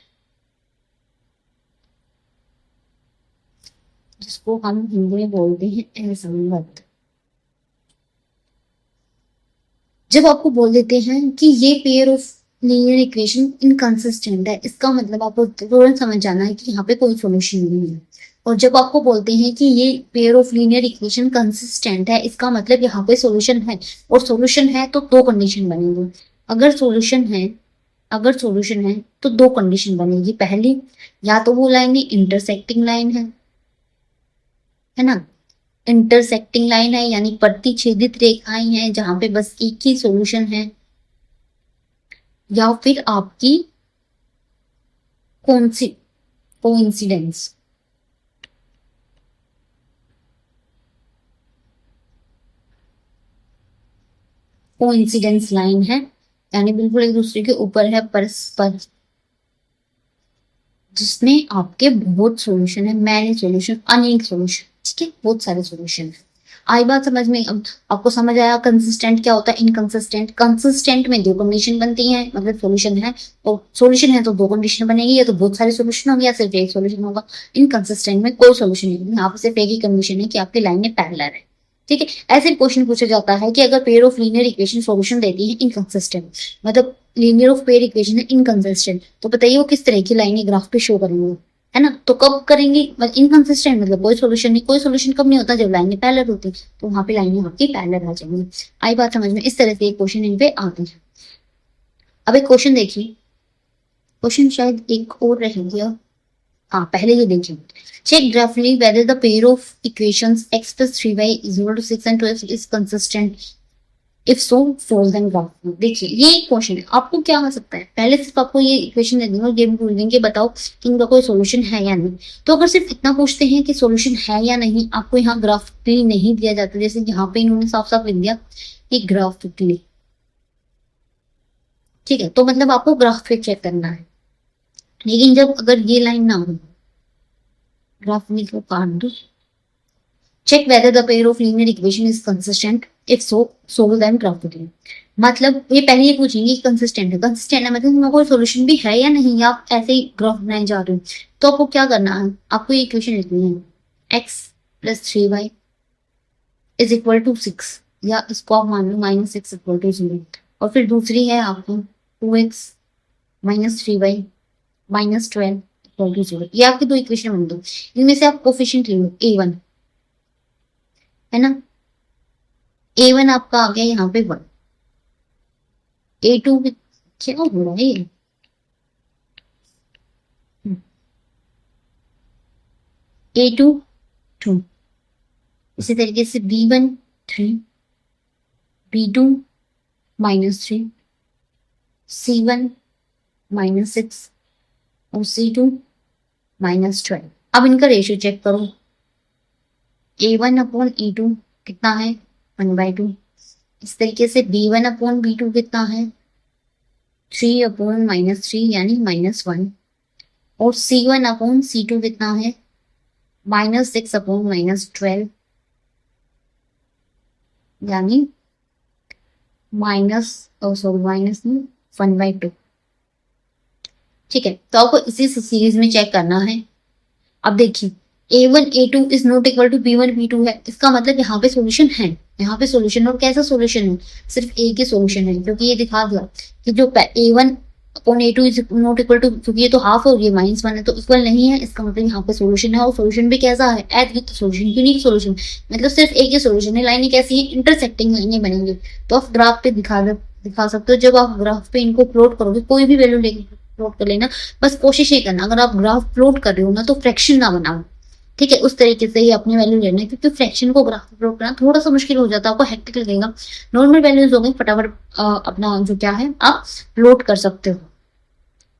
जिसको हम हिंदी में बोलते हैं असंगत। जब आपको बोल देते हैं कि ये pair of linear equation inconsistent है, इसका मतलब आपको तुरंत समझ जाना है कि यहाँ पे कोई सॉल्यूशन नहीं है। और जब आपको बोलते हैं कि ये pair of linear equation consistent है, इसका मतलब यहाँ पे सॉल्यूशन है, और सॉल्यूशन है तो दो कंडीशन बनेगी। अगर सॉल्यूशन है अगर सॉल्यूशन है तो दो कंडीशन बनेगी। पहली, या तो वो लाइन इंटरसेक्टिंग लाइन है ना, इंटरसेक्टिंग लाइन है, यानी प्रतिच्छेदित रेखाएं हैं जहां पे बस एक ही सॉल्यूशन है, या फिर आपकी कौन सी कोइंसिडेंस, कोइंसिडेंस लाइन है, यानी बिल्कुल एक दूसरे के ऊपर है परस्पर, जिसमें आपके बहुत सॉल्यूशन है, मैनी सॉल्यूशन, अनेक सॉल्यूशन। ठीक है, बहुत सारे सॉल्यूशन है। आई बात समझ में? अब आपको समझ आया कंसिस्टेंट क्या होता है, इनकंसिस्टेंट। कंसिस्टेंट में दो कंडीशन बनती हैं, मतलब सॉल्यूशन है तो सॉल्यूशन है तो दो कंडीशन बनेगी, या तो बहुत सारे सॉल्यूशन होंगे या सिर्फ एक सॉल्यूशन होगा। इनकंसिस्टेंट में कोई सॉल्यूशन नहीं, यहाँ पर सिर्फ एक ही कंडीशन है कि आपकी लाइनें पैरेलल है। ठीक है, ऐसे क्वेश्चन पूछा जाता है कि अगर pair of linear equation solution देती है इनकंसिस्टेंट, मतलब लीनियर ऑफ पेयर इक्वेशन है इनकंसिस्टेंट, तो बताइए वो किस तरह की लाइनें ग्राफ पे शो करेंगे, है ना। तो कब करेंगे, मतलब इनकंसिस्टेंट मतलब कोई सॉल्यूशन नहीं। कोई सॉल्यूशन कब नहीं होता, जब लाइनें पैरेलल होती, तो वहां पे लाइनें आपकी पैरेलल आ जाएंगी। आई बात समझ में? इस तरह से एक क्वेश्चन इन पे आते हैं। अब एक क्वेश्चन देखिए, क्वेश्चन शायद एक और रह गया। हाँ, पहले ये देखिए, check graphically whether the pair of equations x plus 3y is equal to 6 and 12 is consistent. If so, solve them graphically. देखिए, ये एक क्वेश्चन है, आपको क्या हो सकता है, पहले सिर्फ आपको ये इक्वेशन दे देंगे और ये भी बोल देंगे बताओ कि इनका कोई सॉल्यूशन है या नहीं। तो अगर सिर्फ इतना पूछते हैं कि सॉल्यूशन है या नहीं, आपको यहाँ ग्राफिकली नहीं दिया जाता, जैसे यहाँ पे इन्होंने साफ साफ लिख दिया कि ग्राफिकली। ठीक है, तो मतलब आपको ग्राफिक चेक करना है। लेकिन जब अगर ये लाइन ना हो, ग्राफ में को काट दो, check whether the pair of linear equation is consistent, if so solve them graphically. मतलब ये पहले ये पूछेंगे कंसिस्टेंट है, कंसिस्टेंट है मतलब इसमें कोई सोल्यूशन भी है या नहीं, या आप ऐसे ही ग्राफ बनाए जा रहे हो। तो आपको क्या करना है, आपको ये इक्वेशन लिखनी है x plus 3y is equal to 6, या इसको आप मान लो माइनस 6 इक्वल टू 0। और फिर दूसरी है आपको 2x minus 3y minus 12 equal to 0। ये आपकी दो इक्वेशन बन दो, इनमें से आप कोफिशिएंट ले लो a1, है ना। a1 आपका आ गया यहाँ पे 1, a2 क्या हो रहा है ये, a2 2, इसी तरीके से b1 3, b2 minus 3, c1 minus 6 और c2 माइनस 12। अब इनका रेशियो चेक करो, a1 अपॉन e2 कितना है 1/2। इस तरीके से b1 अपॉन b2 कितना है 3 अपॉन माइनस 3 यानी -1। और c1 अपॉन c2 कितना है -6 अपॉन -12 यानी -1/2। ठीक है, तो आपको इसी सीरीज में चेक करना है। अब देखिए a1 a2 is not equal to b1 b2 है, इसका मतलब यहाँ पे सॉल्यूशन है, यहाँ पे सॉल्यूशन। और कैसा सॉल्यूशन है, सिर्फ ए के सॉल्यूशन है, क्योंकि ये दिखा दिया कि जो a1 upon a2 is not equal to, क्योंकि ये तो हाफ हो गई -1 है तो इक्वल नहीं है, इसका मतलब यहाँ पे सॉल्यूशन है। और सॉल्यूशन भी कैसा है, एडजॉइंट सॉल्यूशन, यूनिक सॉल्यूशन, मतलब सिर्फ ए के सॉल्यूशन है। लाइनें कैसी है, इंटरसेक्टिंग लाइनें बनेंगी। तो आप ग्राफ पे दिखा सकते हो। जब आप ग्राफ पे इनको प्लॉट करोगे, कोई भी वैल्यू लेके प्लॉट कर लेना, बस कोशिश ये करना अगर आप ग्राफ प्लॉट कर रहे हो ना तो फ्रैक्शन ना बनाओ, ठीक है। उस तरीके से ही अपनी वैल्यू लेना है, क्योंकि फ्रैक्शन को ग्राफ प्लॉट करना थोड़ा सा मुश्किल हो जाता है, आपको हेक्टिक लगेगा। नॉर्मल वैल्यूज हो गई, फटाफट अपना जो क्या है आप प्लॉट कर सकते हो।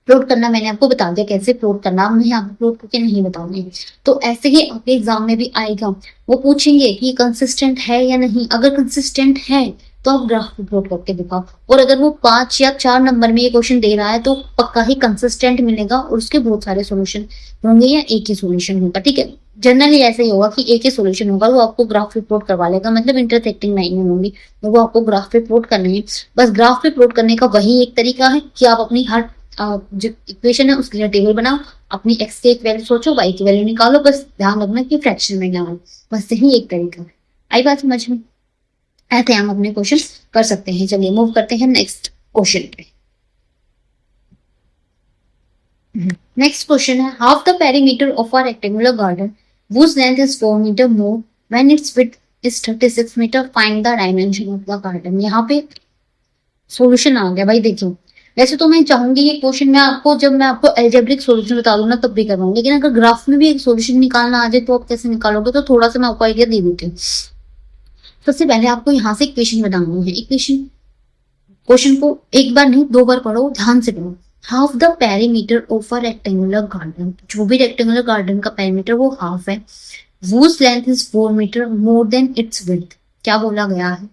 प्लॉट करना मैंने आपको बता दिया कैसे प्लॉट करना, मैं यहाँ पे प्लॉट करके नहीं बताऊंगी। तो ऐसे ही आपके एग्जाम में भी आएगा, वो पूछेंगे कि कंसिस्टेंट है या नहीं। अगर कंसिस्टेंट है तो आप ग्राफ पे प्लॉट करके दिखाओ। और अगर वो 5 या 4 नंबर में ये क्वेश्चन दे रहा है तो पक्का ही कंसिस्टेंट मिलेगा और उसके बहुत सारे सोल्यूशन होंगे या एक ही सोल्यूशन होगा, ठीक है। जनरली ऐसे ही होगा कि एक ही सोल्यूशन होगा, वो आपको ग्राफ पे प्लॉट करवा लेगा, मतलब इंटरसेक्टिंग लाइन होंगी तो वो आपको ग्राफ पे प्लॉट करनी है। बस ग्राफ पे प्लॉट करने का वही एक तरीका है कि आप अपनी हर जो इक्वेशन है उसके लिए टेबल बनाओ, अपनी एक्स की एक वैल्यू सोचो, वाई की वैल्यू निकालो, बस ध्यान रखना कि फ्रैक्शन में ना हो। बस यही एक तरीका है। आई बात समझ में, ऐसे हम अपने क्वेश्चन कर सकते हैं। चलिए मूव करते हैं नेक्स्ट क्वेश्चन पे। नेक्स्ट क्वेश्चन है, half the perimeter of a rectangular garden whose length is 4 meter more when its width is 36 meter, find the dimension of the garden। यहाँ पे सॉल्यूशन आ गया भाई। देखिए वैसे तो मैं चाहूंगी ये क्वेश्चन में आपको, जब मैं आपको एल्जेब्रिक सॉल्यूशन बता दूं ना तब भी करवाऊंगी, लेकिन अगर ग्राफ में भी एक सॉल्यूशन निकालना आ जाए तो आप कैसे निकालोगे, तो थोड़ा सा मैं आपको आइडिया दे देती हूँ। सबसे पहले आपको यहाँ से इक्वेशन बनानी है। इक्वेशन क्वेश्चन को एक बार नहीं 2 बार पढ़ो, ध्यान से पढ़ो। Half the perimeter of a rectangular garden, जो भी रेक्टेंगुलर गार्डन का पेरीमीटर वो हाफ है, whose length is 4 meter more than its width। क्या बोला गया है,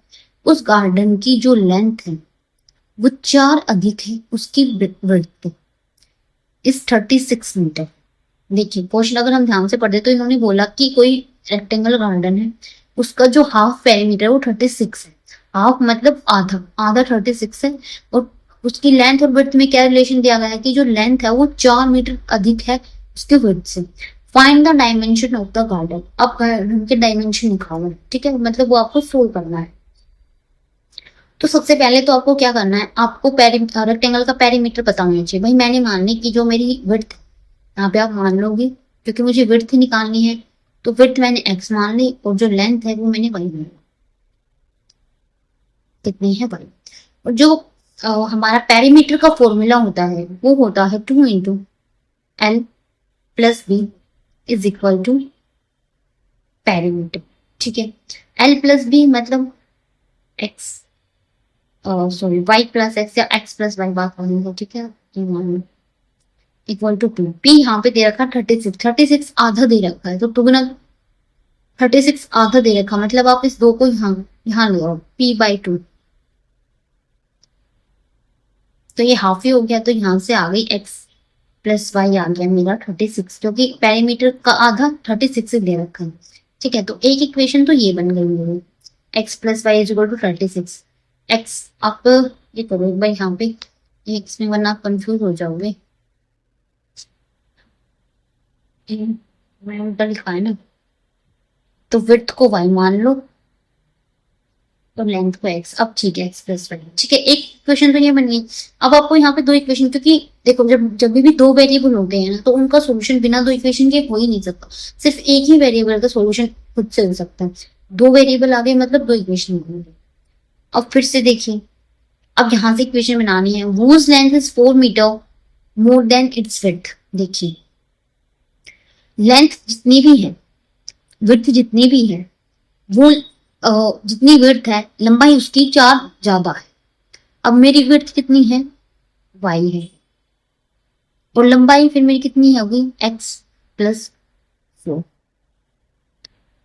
उस गार्डन की जो लेंथ है वो 4 अधिक है उसकी विड्थ इस 36 मीटर। देखिए क्वेश्चन अगर हम ध्यान से पढ़ते तो इन्होंने बोला कि कोई रेक्टेंगल गार्डन है, उसका जो हाफ पेरीमीटर वो 36 है। हाफ मतलब आधा, आधा 36 है। और उसकी लेंथ और विड्थ में क्या रिलेशन दिया गया है कि जो लेंथ है वो 4 मीटर अधिक है उसके विड्थ से। Find the dimension of the garden. अब गार्डन के डायमेंशन निकालो, ठीक है, मतलब वो आपको सोल्व करना है। तो सबसे पहले तो आपको क्या करना है, आपको रेक्टेंगल का पेरीमीटर पता होना चाहिए। भाई मैंने मान ली कि जो मेरी विड्थ, यहाँ पे आप मान लोगे क्योंकि मुझे विड्थ निकालनी है, तो विड्थ मैंने x मान ली और जो लेंथ है वो मैंने y मान ली। कितनी है y। और जो हमारा पेरीमीटर का फॉर्मूला होता है वो होता है 2 into L plus B is equal to perimeter, ठीक है। एल प्लस बी मतलब x, sorry y plus x या x प्लस y बात करनी है, ठीक है, इक्वल टू 2। p यहाँ पे दे रखा 36, 36 आधा दे रखा है तो 2 गुना 36 आधा दे रखा, मतलब आप इस 2 को यहाँ ले आओ p/2, तो ये हाफ ही हो गया। तो यहाँ से आ गई x प्लस y आ गया मेरा 36, क्योंकि पेरीमीटर का आधा 36 से दे रखा है। ठीक है, तो एक इक्वेशन तो ये बन गई है, X plus Y is equal to 36। X आप ये करो एक बार यहाँ पे एक्स में, वरना आप कंफ्यूज हो जाओगे। मैंने उल्टा लिखा है ना, तो विड्थ को वाई मान लो तो लेंथ को एक्स। अब ठीक है, एक्स प्लस वाई, ठीक है, एक इक्वेशन तो ये बन गई। अब आपको यहाँ पे दो इक्वेशन, क्योंकि देखो जब भी दो वेरिएबल होते हैं ना, तो उनका सोल्यूशन बिना दो इक्वेशन के हो ही नहीं सकता। सिर्फ एक ही वेरिएबल का सोल्यूशन खुद से हो सकता है। दो वेरिएबल आ गए मतलब दो इक्वेशन हो गई। अब फिर से देखिए, अब यहाँ से इक्वेशन बनानी है, whose length is 4 metre more than its width. देखिए लेंथ जितनी भी है, विड्थ जितनी भी है, वो जितनी विड्थ है लंबाई उसकी 4 ज्यादा है। अब मेरी विड्थ कितनी है, y है, और लंबाई फिर मेरी कितनी होगी, x plus 4।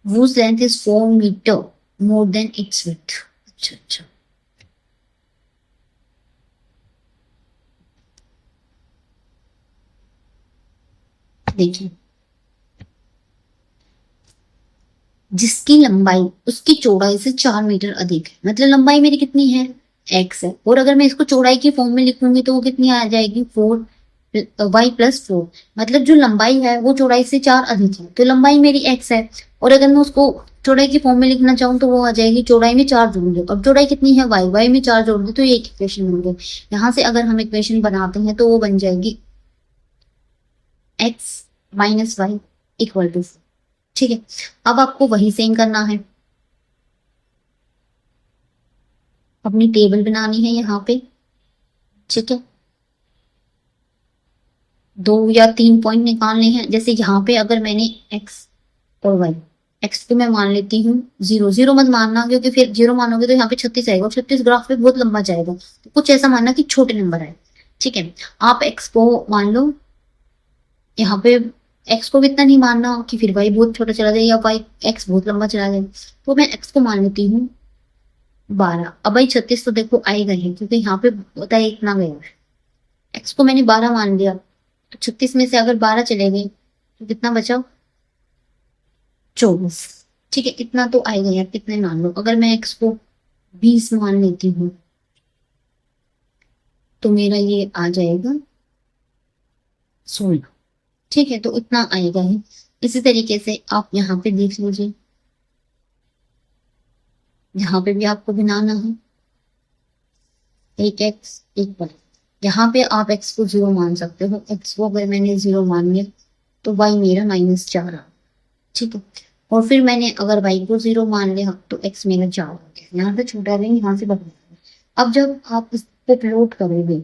whose length is 4 metre more than its width. अच्छा अच्छा, देखिए जिसकी लंबाई उसकी चौड़ाई से 4 मीटर अधिक है, मतलब लंबाई मेरी कितनी है, x है, और अगर मैं इसको चौड़ाई की फॉर्म में लिखूंगी तो वो कितनी आ जाएगी, 4 y+4। मतलब जो लंबाई है वो चौड़ाई से 4 अधिक है, तो लंबाई मेरी x है, और अगर मैं उसको चौड़ाई की फॉर्म में लिखना चाहूँ तो वो आ जाएगी चौड़ाई में 4 जोड़ दो। अब चौड़ाई कितनी है, y में 4 जोड़ दो तो ये एक इक्वेशन बन गई। यहाँ से अगर हम इक्वेशन बनाते हैं तो वो बन जाएगी x minus Y equal to. ठीक है, अब आपको वही सेम करना है, अपनी टेबल बनानी है यहाँ पे। ठीक है, 2 या 3 पॉइंट निकालने हैं। जैसे यहाँ पे अगर मैंने x और y, x को मैं मान लेती हूँ 0, 0 मत मानना क्योंकि फिर 0 मानोगे तो यहाँ पे 36 आएगा, और 36 ग्राफ पे बहुत लंबा जाएगा, तो कुछ ऐसा मानना कि छोटे नंबर आए। ठीक है, आप x को मान लो, यहाँ पे x को भी इतना नहीं मानना कि फिर y बहुत छोटा चला जाए या y x बहुत लंबा चला जाए, तो मैं x को मान लेती हूँ 12। अब भाई 36 तो देखो आएगा ही, क्योंकि यहाँ पे होता है इतना गया है। x को मैंने 12 मान लिया, तो 36 में से अगर 12 चले गए तो कितना बचा, 24। ठीक है, इतना तो आएगा यार, कितने मान लो, अगर मैं x को 20 मान लेती हूँ तो मेरा ये आ जाएगा 16। ठीक है, तो इतना आएगा ही। इसी तरीके से आप यहाँ पे देख लीजिए, यहाँ पे भी आपको बनाना है, एक x एक y। यहाँ पे आप x को 0 मान सकते हो, x को अगर मैंने 0 मान लिया तो y मेरा -4 आ। ठीक है, और फिर मैंने अगर y को 0 मान लिया तो x मेरा 4 हो गया। यहाँ से छोटा देंगे, यहाँ से बढ़ा देंगे। अब जब आप इस पे प्लॉट करोगे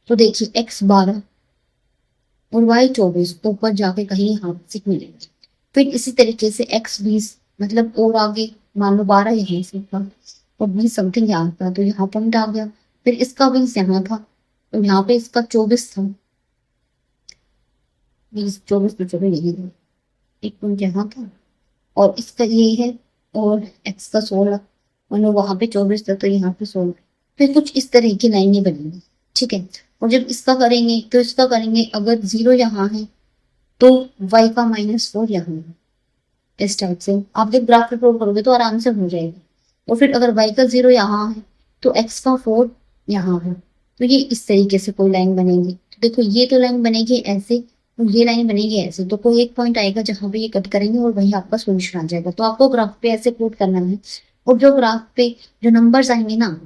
तो देखिए x 12 और y 24 ऊपर जाके कहीं यहाँ से मिलेंगे। फिर इसी तरीके से x 20, मतलब और आगे मान लो 12 यहाँ से था और 20 समथिंग यहाँ था, तो यहाँ पॉइंट आ गया। फिर इसका 20 यहाँ था, तो यहाँ पे इसका 24 था, 20 24 तो चलो यही था, एक पॉइंट यहाँ था, और इसका यही है, और x का 16, मतलब वहां पे 24 था तो यहाँ पे 16। फिर कुछ इस तरह की लाइनें बनेंगी। ठीक है, और जब इसका करेंगे तो इसका करेंगे, अगर 0 यहाँ है तो y का -4 यहाँ है। इस टाइप से आप जब ग्राफ पे प्लॉट करोगे तो आराम से हो जाएगा। और फिर अगर y का 0 यहाँ है तो x का 4 यहाँ है, तो ये इस तरीके से कोई लाइन बनेगी। तो देखो ये तो लाइन बनेगी ऐसे, और ये लाइन बनेगी ऐसे, तो कोई एक पॉइंट आएगा जहां पे ये कट करेंगे और वही आपका सोल्यूशन आ जाएगा। तो आपको ग्राफ पे ऐसे प्लॉट करना है, और जो ग्राफ पे जो नंबर्स आएंगे ना,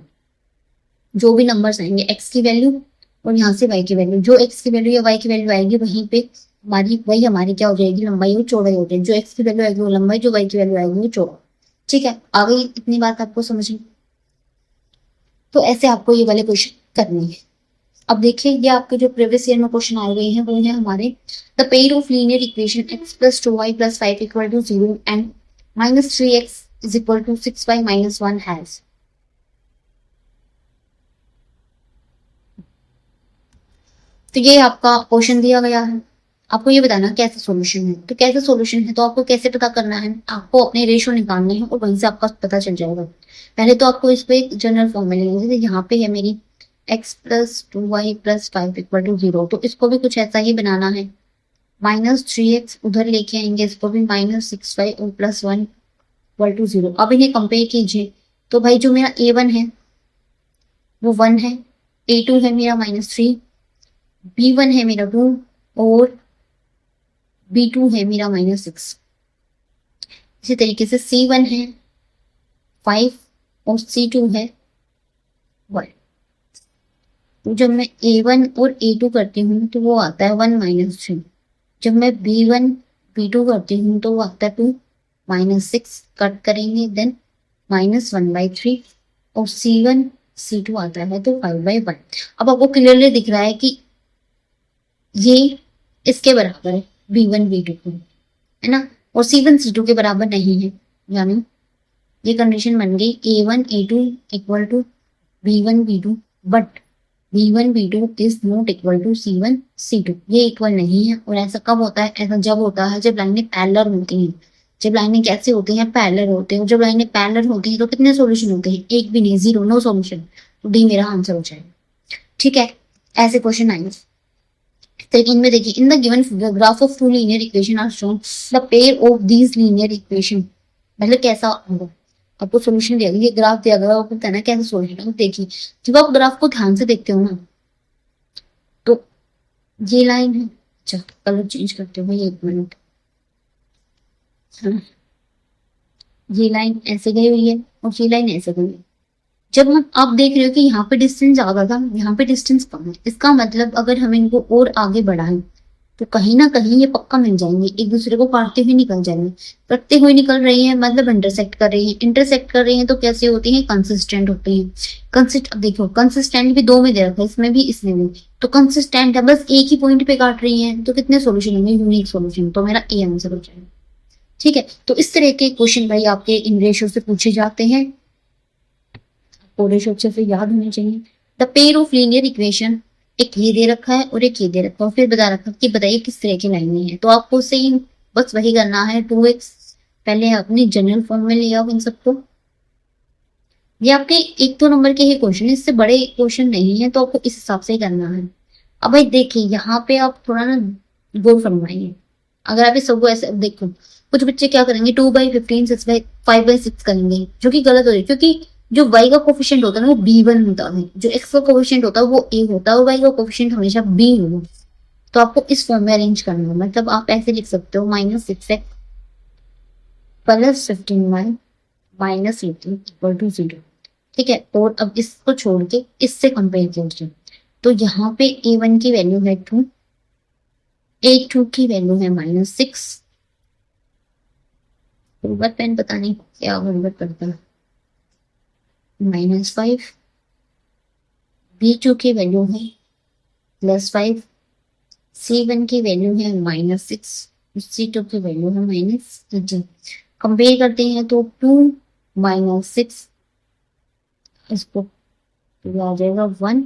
जो भी नंबर्स आएंगे x की वैल्यू और यहाँ से y की वैल्यू, जो x की वैल्यू या y की वैल्यू आएगी वहीं पे वही हमारी क्या हो जाएगी, लंबाई और चौड़ाई हो जाएगी। जो x की वैल्यू आएगी वो लंबाई, जो y की वैल्यू आएगी वो चौड़ाई। ठीक है, आ गई इतनी बात आपको समझ में। तो ऐसे आपको ये वाले क्वेश्चन करने हैं। अब देखिए, ये आपके जो प्रीवियस ईयर में क्वेश्चन आए हुए हैं वो है हमारे, the pair of linear equation x + 2y + 5 = 0 and -3x = 6y - 1 has. तो ये आपका क्वेश्चन दिया गया है, आपको ये बताना कैसे सॉल्यूशन है। तो कैसे सॉल्यूशन है तो आपको कैसे पता करना है, आपको अपने रेशियो निकालने हैं और वहीं से आपका पता चल जाएगा। पहले तो आपको इस पे एक जनरल फॉर्म में लेंगे, जैसे यहाँ पे है मेरी x + 2y + 5 = 0, तो इसको भी कुछ ऐसा ही बनाना है। -3x उधर लेके आएंगे, इसको भी -6y और +1 इक्वल टू 0। अब इन्हें कंपेयर कीजिए तो भाई जो मेरा a1 है वो 1 है, a2 है मेरा -3, b1 है मेरा 2 और b2 है मेरा -6। इसी तरीके से c1 है 5 और c2 है 1। तो जब मैं a1 और a2 करती हूँ तो वो आता है 1 -3। जब मैं b1 b2 करती हूँ तो वो आता है 2 -6, कट करेंगे देन -1/3 और c1 c2 आता है तो 5/1। अब आपको क्लियरली दिख रहा है कि ये इसके बराबर है b1 b2 को, है ना, और c1 c2 के बराबर नहीं है, यानी ये कंडीशन बन गई a1 a2 equal to b1 b2, but b1 b2 is not equal to c1 c2, ये इक्वल नहीं है। और ऐसा कब होता है? ऐसा जब होता है जब लाइनें पैरेलल होती हैं। जब लाइनें कैसे होती हैं? पैरेलल होते हैं। जब लाइनें पैरेलल होती हैं तो कितने सॉल्यूशन होते हैं? एक भी नहीं, 0, नो सॉल्यूशन। तो डी मेरा आंसर हो जाएगा। ठीक है, ऐसे क्वेश्चन आएंगे। सेकंड में देखिए, in the given graph of two linear equation are shown the pair of these linear equation. मतलब कैसा होगा? आपको सोल्यूशन दिया गया, ये ग्राफ दिया गया, आपको बताना कैसे सोल्यूशन है। देखिए, जब आप ग्राफ को ध्यान से देखते हो ना तो ये लाइन है, अच्छा कलर चेंज करते हुए 1 मिनट, हाँ, ये लाइन ऐसे गई हुई है और ये लाइन ऐसे गई हुई है। जब हम आप देख रहे हो कि यहाँ पे डिस्टेंस ज्यादा था, यहाँ पे डिस्टेंस कम है, इसका मतलब अगर हम इनको और आगे बढ़ाएं तो कहीं ना कहीं ये पक्का मिल जाएंगे, एक दूसरे को काटते हुए निकल जाएंगे। कटते हुए निकल रही है मतलब इंटरसेक्ट कर रही है, इंटरसेक्ट कर रही है तो कैसे होती है? कंसिस्टेंट होती है। देखो कंसिस्टेंट भी 2 में दे रखा है, इसमें भी इसमें भी, तो कंसिस्टेंट है, बस एक ही पॉइंट पे काट रही है, तो कितने सोल्यूशन होंगे? Unique solution. तो मेरा ए आंसर हो जाएगा। ठीक है, तो इस तरह के क्वेश्चन भाई आपके इन रेशियो से पूछे जाते हैं, रेशियो अच्छे से याद होने चाहिए। The pair of linear equation, एक ये दे रखा है और एक ये दे रखा है, फिर बता रखा है कि बताइए किस तरह की लाइनें हैं। तो आपको सेम बस वही करना है, 2x पहले अपनी जनरल फॉर्म में ले आओ इन सबको। ये आपके 1-2 नंबर के ही क्वेश्चन है, इससे बड़े क्वेश्चन नहीं है, तो आपको इस हिसाब से ही करना है। अब भाई देखिए, यहाँ पे आप थोड़ा ना गौर फरमाइए। अगर आप इस सबको ऐसे देखो, कुछ बच्चे क्या करेंगे 2/15 5/6 करेंगे, जो कि गलत हो रही है, क्योंकि जो y का कोफिशिएंट होता है ना वो b1 होता है, जो x का कोफिशिएंट होता है वो a होता है, और y का कोफिशिएंट हमेशा b होगा। तो आपको इस फॉर्म में अरेंज करना है, मतलब आप ऐसे लिख सकते हो -6x + 15y - 18 इक्वल टू 0। ठीक है, और अब इसको छोड़ के इससे कंपेयर कीजिए, तो यहाँ पे a1 की वैल्यू है 2, a2 की वैल्यू है -6। गूगल पेन पता नहीं क्या गड़बड़ करता है, -5, b2 की वैल्यू है +5, c1 की वैल्यू है -6, c2 की वैल्यू है -18। कंपेयर करते हैं तो 2 -6, इसको आ जाएगा 1,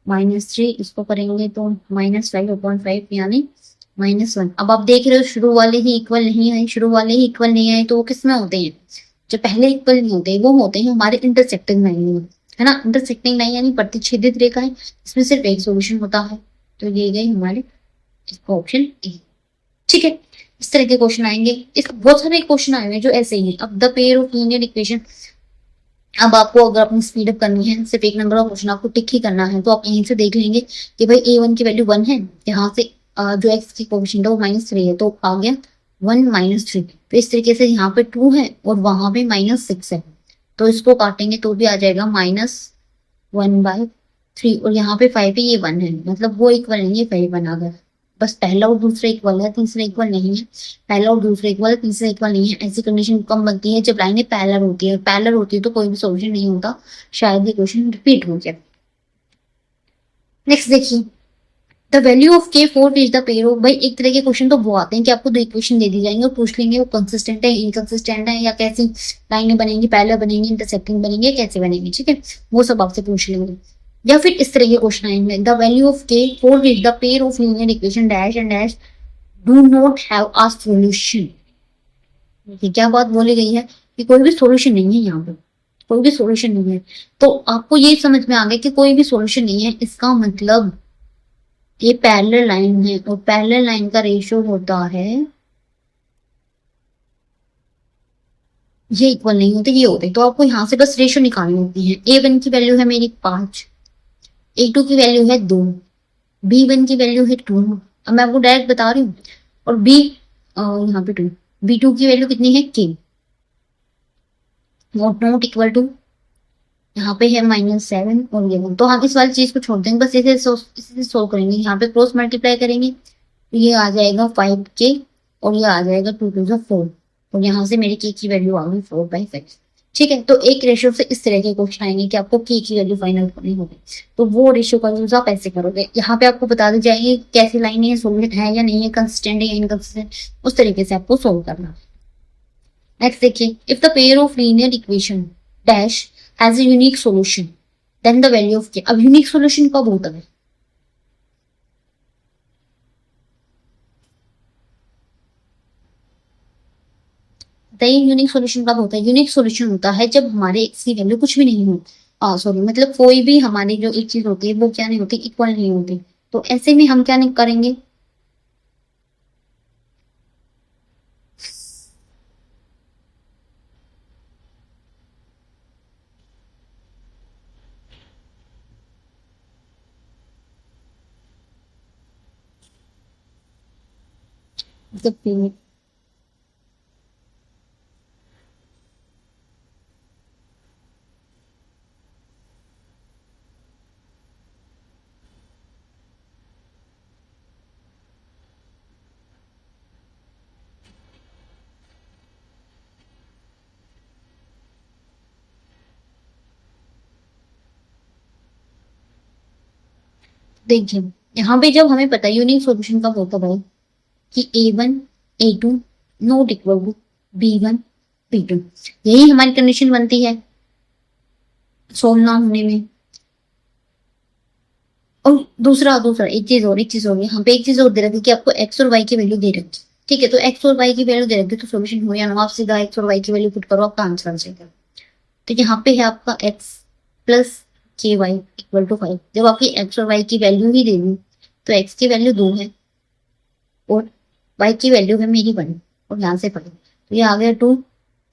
-3 इसको करेंगे तो -5/5 यानी -1। अब आप देख रहे हो शुरू वाले ही इक्वल नहीं आए, शुरू वाले ही इक्वल नहीं आए तो वो किस में होते हैं? जो पहले इक्वल नहीं होते वो होते हैं हमारे इंटरसेक्टिंग लाइन में, है ना। इंटरसेक्टिंग लाइन यानी प्रतिच्छेदित रेखा है, इसमें सिर्फ एक सोल्यूशन होता है, तो ये गई हमारे इसका ऑप्शन ए। ठीक है, इस तरह के क्वेश्चन आएंगे, इस बहुत सारे क्वेश्चन आए हैं जो ऐसे ही हैं। अब the pair of linear equation, अब आपको अगर अपनी स्पीड अप करनी है, सिर्फ एक नंबर का क्वेश्चन आपको टिक ही करना है, तो आप यहीं से देख लेंगे कि भाई a1 की वैल्यू 1 है, यहाँ से जो x की कोफिशिएंट है वो -3 है, तो आ गया 1 -3। तो इस तरीके से यहाँ पे 2 है और वहां पे -6 है, तो इसको काटेंगे तो भी आ जाएगा -1/3, और यहाँ पे 5 है, ये 1 है, मतलब वो इक्वल नहीं है, 5 बना गया। बस पहला और दूसरा इक्वल है, तीसरा इक्वल नहीं है, पहला और दूसरा इक्वल है, तीसरा इक्वल नहीं है। ऐसी कंडीशन कम बनती है जब लाइनें पैरेलल होती है, पैरेलल होती है तो कोई भी सॉल्यूशन नहीं होता, शायद ये क्वेश्चन रिपीट हो जाए। नेक्स्ट देखिए, the value of k four is the pair of, भाई एक तरह के क्वेश्चन तो वो आते हैं कि आपको 2 इक्वेशन दे दी जाएंगे और पूछ लेंगे वो कंसिस्टेंट है इनकंसिस्टेंट है, या कैसी लाइनें बनेंगी, पैरेलल बनेंगी, इंटरसेक्टिंग बनेंगी, कैसे बनेंगी। ठीक है, वो सब आपसे पूछ लेंगे। या फिर इस तरह के क्वेश्चन आएंगे, the value of k four is the pair of linear equation dash and dash do not have a solution. क्या बात बोली गई है कि कोई भी सॉल्यूशन नहीं है, यहाँ पे कोई भी सॉल्यूशन नहीं है। तो आपको ये समझ में आ गया कि कोई भी सॉल्यूशन नहीं है, इसका मतलब ये पैरेलल लाइन है और पैरेलल लाइन का रेशियो होता है, ये इक्वल नहीं होते, ये होते। तो आपको यहाँ से बस रेशियो निकालनी होती है। A1 की वैल्यू है मेरी 5, A2 की वैल्यू है 2, B1 की वैल्यू है 2। अब मैं आपको डायरेक्ट बता रही हूँ। और B यहाँ पे 2, B2 की वैल्यू कितनी है K, नॉट इक्वल टू, यहाँ पे है -7 और ये 1। तो हम इस वाली चीज को छोड़ देंगे, बस इसे सोल्व करेंगे। यहाँ पे क्रॉस मल्टीप्लाई करेंगे तो ये आ जाएगा 5K और ये आ जाएगा 2 2 जा 4 और यहाँ से मेरी K की वैल्यू आ गई 4/5। ठीक है, तो एक रेशियो से इस तरह के क्वेश्चन आएंगे कि आपको K की वैल्यू फाइनल करनी होगी। तो वो रेशियो का यूज आप ऐसे करोगे। यहाँ पे आपको बता दी जाएगी कैसी लाइन है, सोल्यूट है या नहीं है, कंसिस्टेंट है या इनकंसिस्टेंट, उस तरीके से आपको सोल्व करना। नेक्स्ट देखिए, if the pair of linear equation dash has a unique solution then the value of k। अब यूनिक सॉल्यूशन कब होता है? बताइए यूनिक सॉल्यूशन कब होता है? यूनिक सॉल्यूशन होता है जब हमारे x की वैल्यू कुछ भी नहीं हो, सॉरी मतलब कोई भी हमारी जो एक चीज होती है वो क्या नहीं होती, इक्वल नहीं होती। तो ऐसे में हम क्या नहीं करेंगे, जब देखिए यहाँ पे जब हमें पता है यूनिक सॉल्यूशन कब होता है कि A1 A2 not equal to B1 B2, यही हमारी कंडीशन बनती है सोल्व ना होने में। और दूसरा दूसरा एक चीज और यहाँ पे एक चीज और दे रखी कि आपको एक्स और वाई की वैल्यू दे रखी। ठीक है, तो एक्स और वाई की वैल्यू दे रखी तो सोल्यूशन हो या ना, आप सीधा एक्स और वाई की वैल्यू पुट करो, आपका आंसर आ जाएगा। तो यहाँ पे है आपका एक्स प्लस के वाई इक्वल टू 5। जब आपकी एक्स और वाई की वैल्यू ही दे दी तो एक्स की वैल्यू 2 है और वाई की वैल्यू है मेरी 1 और यहाँ से 5। तो ये आ गया 2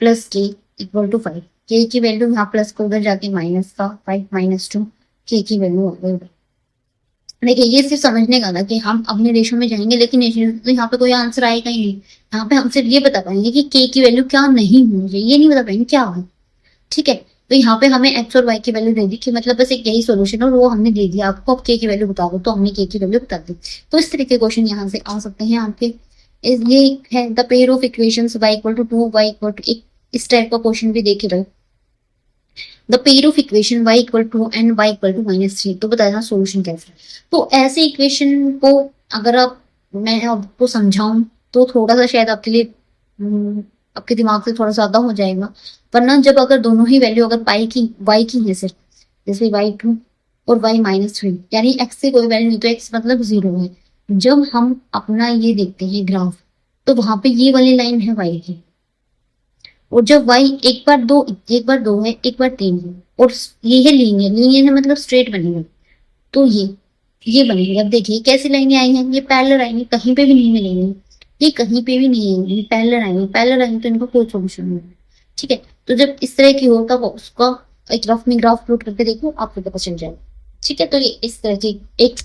प्लस के इक्वल टू 5। के की वैल्यू यहाँ प्लस को उधर जाके माइनस का 5 -2 के की वैल्यू आ गई। देखिए ये सिर्फ समझने का था कि हम अपने रेशो में जाएंगे, लेकिन तो यहाँ पे कोई आंसर आएगा ही नहीं। यहाँ पे हम सिर्फ ये बता पाएंगे कि के की वैल्यू क्या नहीं होनी चाहिए, ये नहीं बता पाएंगे क्या है। ठीक है, तो यहाँ पे हमें एक्स और वाई की वैल्यू दे दी कि मतलब बस एक यही सोल्यूशन है और वो हमने दे दिया आपको। अब के की वैल्यू बताओ तो हमने के की वैल्यू बता दी। तो इस तरह के क्वेश्चन यहाँ से आ सकते हैं आपके। ये है the pair of equations y equal to 2 y equal to, एक इस टाइप का क्वेश्चन भी देखे रहे, the pair of equation y equal to and y equal to -3। तो बताना सोल्यूशन कैसे है। तो ऐसे इक्वेशन को अगर आप, मैं आपको समझाऊं तो थोड़ा सा शायद आपके लिए आपके दिमाग से थोड़ा ज्यादा हो जाएगा। वरना जब अगर दोनों ही वैल्यू अगर पाई की y की है सिर्फ, जैसे y2 और y -3, यानी x से कोई वैल्यू नहीं तो x मतलब 0 है। जब हम अपना ये देखते हैं ग्राफ तो वहां पे ये वाली लाइन है y की, और जब y एक बार दो है एक बार 3 है और ये है लीनियर, लीनियर है मतलब स्ट्रेट बनेगा। तो ये बनेगी। अब देखिए कैसी लाइनें आई हैं, ये पैरेलल आएंगी, कहीं पे भी नहीं मिलेंगी, ये कहीं पे भी नहीं आएंगी, पैरेलल आएंगी। पैरेलल आएंगी तो इनका कोई सोल्यूशन नहीं है। ठीक है, तो जब इस तरह की हो तब उसका एक रफ में ग्राफ प्लॉट करके देखो, आपको पता चल जाएगा। ठीक है, तो ये इस तरह की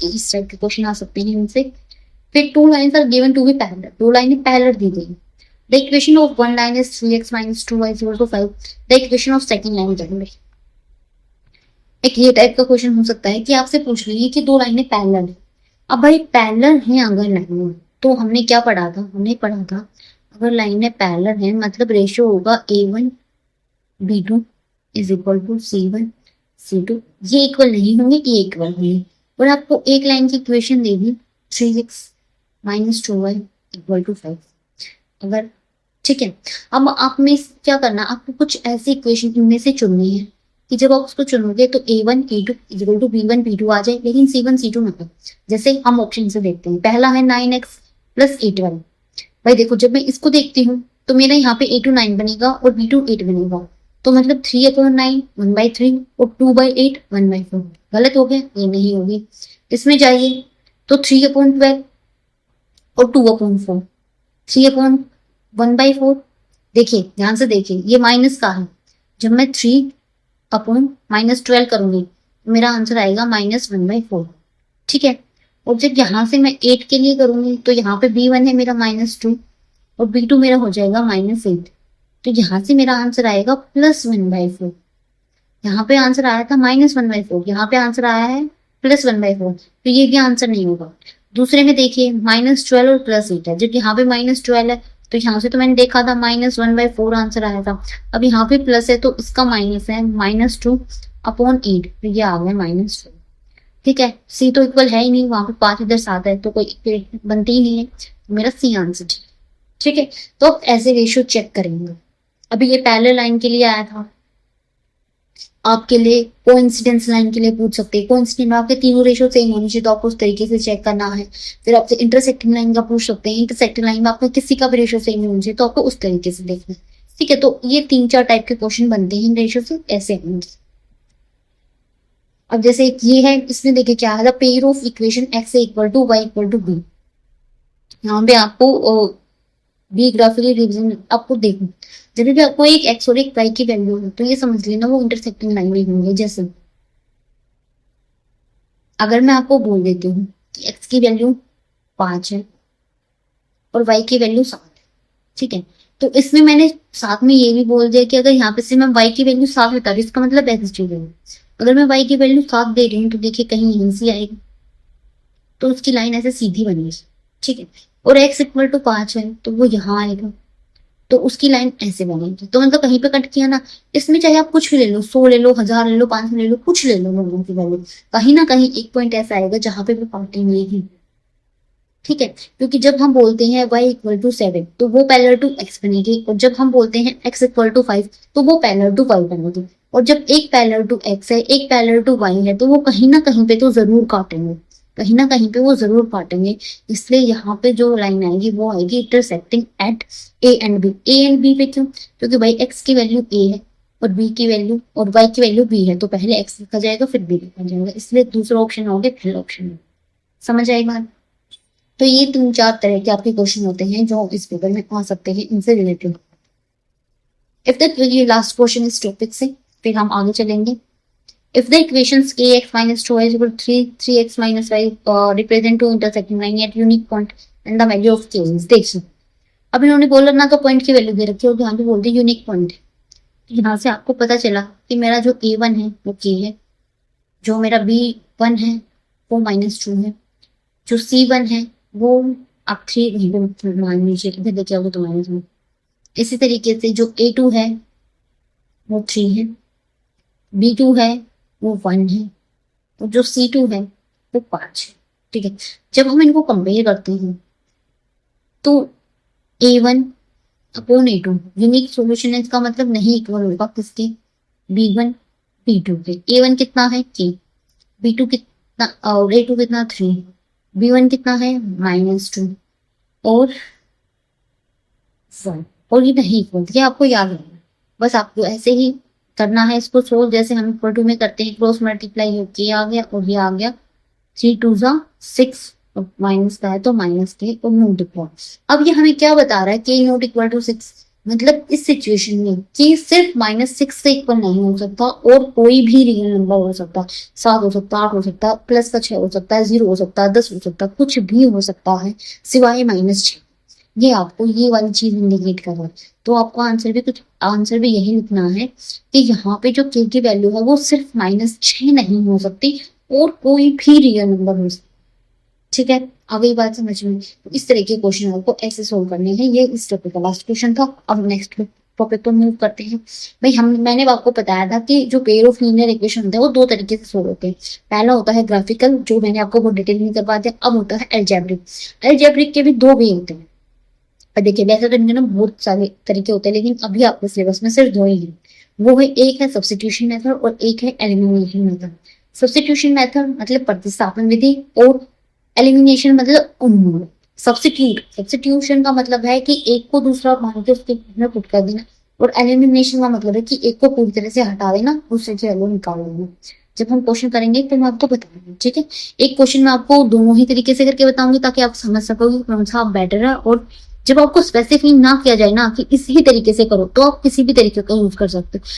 इस टाइप के क्वेश्चन आ सकते हैं इनसे। फिर two lines are given to be parallel, दो लाइनें पैरेलल दी गई। The equation of one line is 3x minus 2y is equal to 5. The equation of second line जाएंगे। एक ये टाइप का क्वेश्चन हो सकता है कि आपसे पूछ रही है कि दो लाइनें पैरेलल है। अब भाई पैरेलल हैं अगर लाइनें, तो हमने क्या पढ़ा था, हमने पढ़ा था अगर लाइनें पैरेलल हैं मतलब रेशियो होगा A1 B2 is equal to C1 C2। ये इक्वल नहीं होंगे, ये इक्वल होंगे। और आपको एक लाइन की इक्वेशन दे दी 3x minus 2y equal to 5। अगर ठीक है, अब आप में क्या करना, आपको कुछ ऐसी इक्वेशन इनमें से चुननी है कि जब आप उसको चुनोगे तो A1 A2 equal to B1 B2 आ जाए, लेकिन C1 C2 ना हो। जैसे हम ऑप्शन से देखते हैं, पहला है 9x प्लस 8y। भाई देखो जब मैं इसको देखती हूँ तो मेरा यहाँ पे A2 9 बनेगा और B2 8 बनेगा, तो मतलब 3/9 1/3 और 2/8 1/4। गलत हो गया, ये नहीं होगी। इसमें जाइए तो 3/12 और 2/4, 3/1/4। देखिए ध्यान से देखिए, ये माइनस का है। जब मैं 3/-12 करूंगी मेरा आंसर आएगा -1/4। ठीक है। और जब यहाँ से मैं 8 के लिए करूंगी तो यहाँ पे B1 है मेरा -2 और B2 मेरा हो जाएगा -8। तो यहाँ से मेरा आंसर आएगा +1/4। यहाँ पे आंसर आया था -1/4, यहाँ पे आंसर आया है +1/4, तो ये भी आंसर नहीं होगा। दूसरे में देखिए -12 और +8 है। जब यहाँ पे -12 है तो यहाँ से तो मैंने देखा था -1/4 आंसर आया था। अब यहाँ पे प्लस है तो इसका माइनस है, -2/8, तो ये आ गया -2। ठीक है। सी तो इक्वल है ही नहीं, वहां पे 5 इधर 7 है तो कोई इक्वेशन बनती ही नहीं है। मेरा सी आंसर ठीक है। तो अब ऐसे रेशियो चेक करेंगे। अभी ये पैरेलल लाइन के लिए आया था, आपके लिए कोइंसिडेंस लाइन के लिए पूछ सकते हैं। कोइंसिडेंस में आपके तीनों रेशियो सेम होनी चाहिए तो आपको उस तरीके से चेक करना है। फिर आपसे इंटरसेक्टिंग लाइन का पूछ सकते हैं, इंटरसेक्टिंग लाइन में आपका किसी का भी रेशियो सेम नहीं होना चाहिए तो आपको उस तरीके से देखना है। ठीक है। तो ये 3-4 टाइप के क्वेश्चन बनते हैं रेशियो से, ऐसे होंगे। अब जैसे एक ये है, इसमें देखिए क्या है, pair of equation x equal to y equal to b। यहाँ पे आपको बी ग्राफिकली रिविजन आपको देखो, जब भी आपको एक x और एक y की वैल्यू हो तो ये समझ लेना वो इंटरसेक्टिंग लाइन में होंगे। जैसे अगर मैं आपको बोल देती हूँ कि x की वैल्यू 5 है और y की वैल्यू 7 है, ठीक है, तो इसमें मैंने साथ में ये भी बोल दिया कि अगर यहाँ पे से मैं y की वैल्यू 7 बता रही हूँ इसका मतलब ऐसी चीज है। अगर मैं y की वैल्यू 7 दे रही हूँ तो देखिए कहीं यहीं से आएगी तो उसकी लाइन ऐसे सीधी बनेगी। ठीक है। और x इक्वल टू 5 है तो वो यहाँ आएगा तो उसकी लाइन ऐसे बनेगी। तो मतलब कहीं पे कट किया ना, इसमें चाहे आप कुछ भी ले लो, 100 ले लो, 1000 ले लो, 500 ले लो, कुछ ले लो, लोगों की वैल्यू कहीं ना कहीं एक पॉइंट ऐसा आएगा जहां पे वो काटेंगे। ठीक है। क्योंकि जब हम बोलते हैं y इक्वल टू 7 तो वो पैरेलल टू x बनेगी और जब हम बोलते हैं x इक्वल टू 5 तो वो पैरेलल टू y बनेगी। और जब एक पैरेलल टू x है एक पैरेलल टू y है तो वो कहीं ना कहीं पे तो जरूर काटेंगे, कहीं ना कहीं पे वो जरूर काटेंगे। इसलिए यहाँ पे जो लाइन आएगी वो आएगी intersecting at a and b। a and b पे क्यों? क्योंकि भाई x की वैल्यू a है और b की वैल्यू और y की वैल्यू b है तो पहले x लिखा जाएगा फिर b लिखा जाएगा, इसलिए दूसरा ऑप्शन हो गया पहला ऑप्शन। समझ आएगा? तो ये 3-4 तरह के आपके क्वेश्चन होते हैं जो इस पेपर में आ सकते हैं इनसे रिलेटेड। इफ द ये लास्ट क्वेश्चन इस टॉपिक से, फिर हम आगे चलेंगे। If the equations ax minus 2y is equal to 3x minus y represent two intersecting line at unique point and the value of k is, देखिए अब इन्होंने बोला ना तो पॉइंट की वैल्यू दे रखी है और यहाँ पे बोल दी यूनिक पॉइंट। यहाँ से आपको पता चला कि मेरा जो a1 है वो k है, जो मेरा b1 है वो -2 है, जो c1 है वो आप 3 मान लीजिए, इधर देखिए वो तो -1। इसी तरीके से जो a2 है वो 3 है, b2 है वो 1 है और जो c2 है वो 5 है। ठीक है। जब हम इनको कंपेयर करते हैं तो a1 upon a2 unique solution है, इसका मतलब नहीं इक्वल होगा किसके, b1 b2 के। a1 कितना है k, b2 कितना और a2 कितना 3, b1 कितना है -2 और 1 और ये नहीं इक्वल, ये आपको याद रखना। बस आपको ऐसे ही करना है इसको सोल्व, जैसे हम इक्वल टू में करते हैं, क्रॉस मल्टीप्लाई होके ये आ गया और ये आ गया 3 2 6 और माइनस का है तो माइनस के और नॉट इक्वल। अब ये हमें क्या बता रहा है कि नॉट इक्वल टू 6, मतलब इस सिचुएशन में कि सिर्फ -6 से इक्वल नहीं हो सकता और कोई भी रियल नंबर हो सकता, 7 हो सकता, 8 हो सकता, प्लस का 6 हो सकता है, 0 हो सकता है, 10 हो सकता, कुछ भी हो सकता है सिवाय -6। ये आपको ये वाली चीज इंडिकेट कर रहा है। तो आपको आंसर भी यही लिखना है कि यहाँ पे जो k की वैल्यू है वो सिर्फ -6 नहीं हो सकती और कोई भी रियल नंबर हो सकता। ठीक है। आ गई बात समझ में? तो इस तरह के क्वेश्चन आपको ऐसे सोल्व करने हैं। ये इस टॉपिक का लास्ट क्वेश्चन था। अब नेक्स्ट टॉपिक पर मूव करते हैं। भाई मैंने आपको बताया था कि जो पेयर ऑफ लीनियर इक्वेशन होते हैं वो 2 तरीके से सोल्व होते हैं। पहला होता है ग्राफिकल, जो मैंने आपको बहुत डिटेल में करवा दिया। अब होता है एल्जेब्रिक। एल्जेब्रिक के भी 2 वे होते हैं। देखिए वैसे तो इनके ना बहुत सारे तरीके होते हैं लेकिन अभी आपके सिलेबस में सिर्फ 2 ही है। वो है, एक है सब्स्टिट्यूशन मेथड और एक है एलिमिनेशन मेथड। सब्स्टिट्यूशन मेथड मतलब प्रतिस्थापन विधि और एलिमिनेशन मतलब उन्मूलन। सब्स्टिट्यूशन का मतलब है कि एक को दूसरा मान के उसके में पुट कर देना और एलिमिनेशन का मतलब है कि एक को पूरी तरह से हटा देना, दूसरे की वैल्यू निकाल देना। जब हम क्वेश्चन करेंगे तो मैं आपको बताऊंगी, ठीक है। एक क्वेश्चन मैं आपको दोनों ही तरीके से करके बताऊंगी ताकि आप समझ सको कि कौन सा बेटर है। और जब आपको स्पेसिफाई ना किया जाए ना कि इसी तरीके से करो, तो आप किसी भी तरीके का यूज कर सकते हो।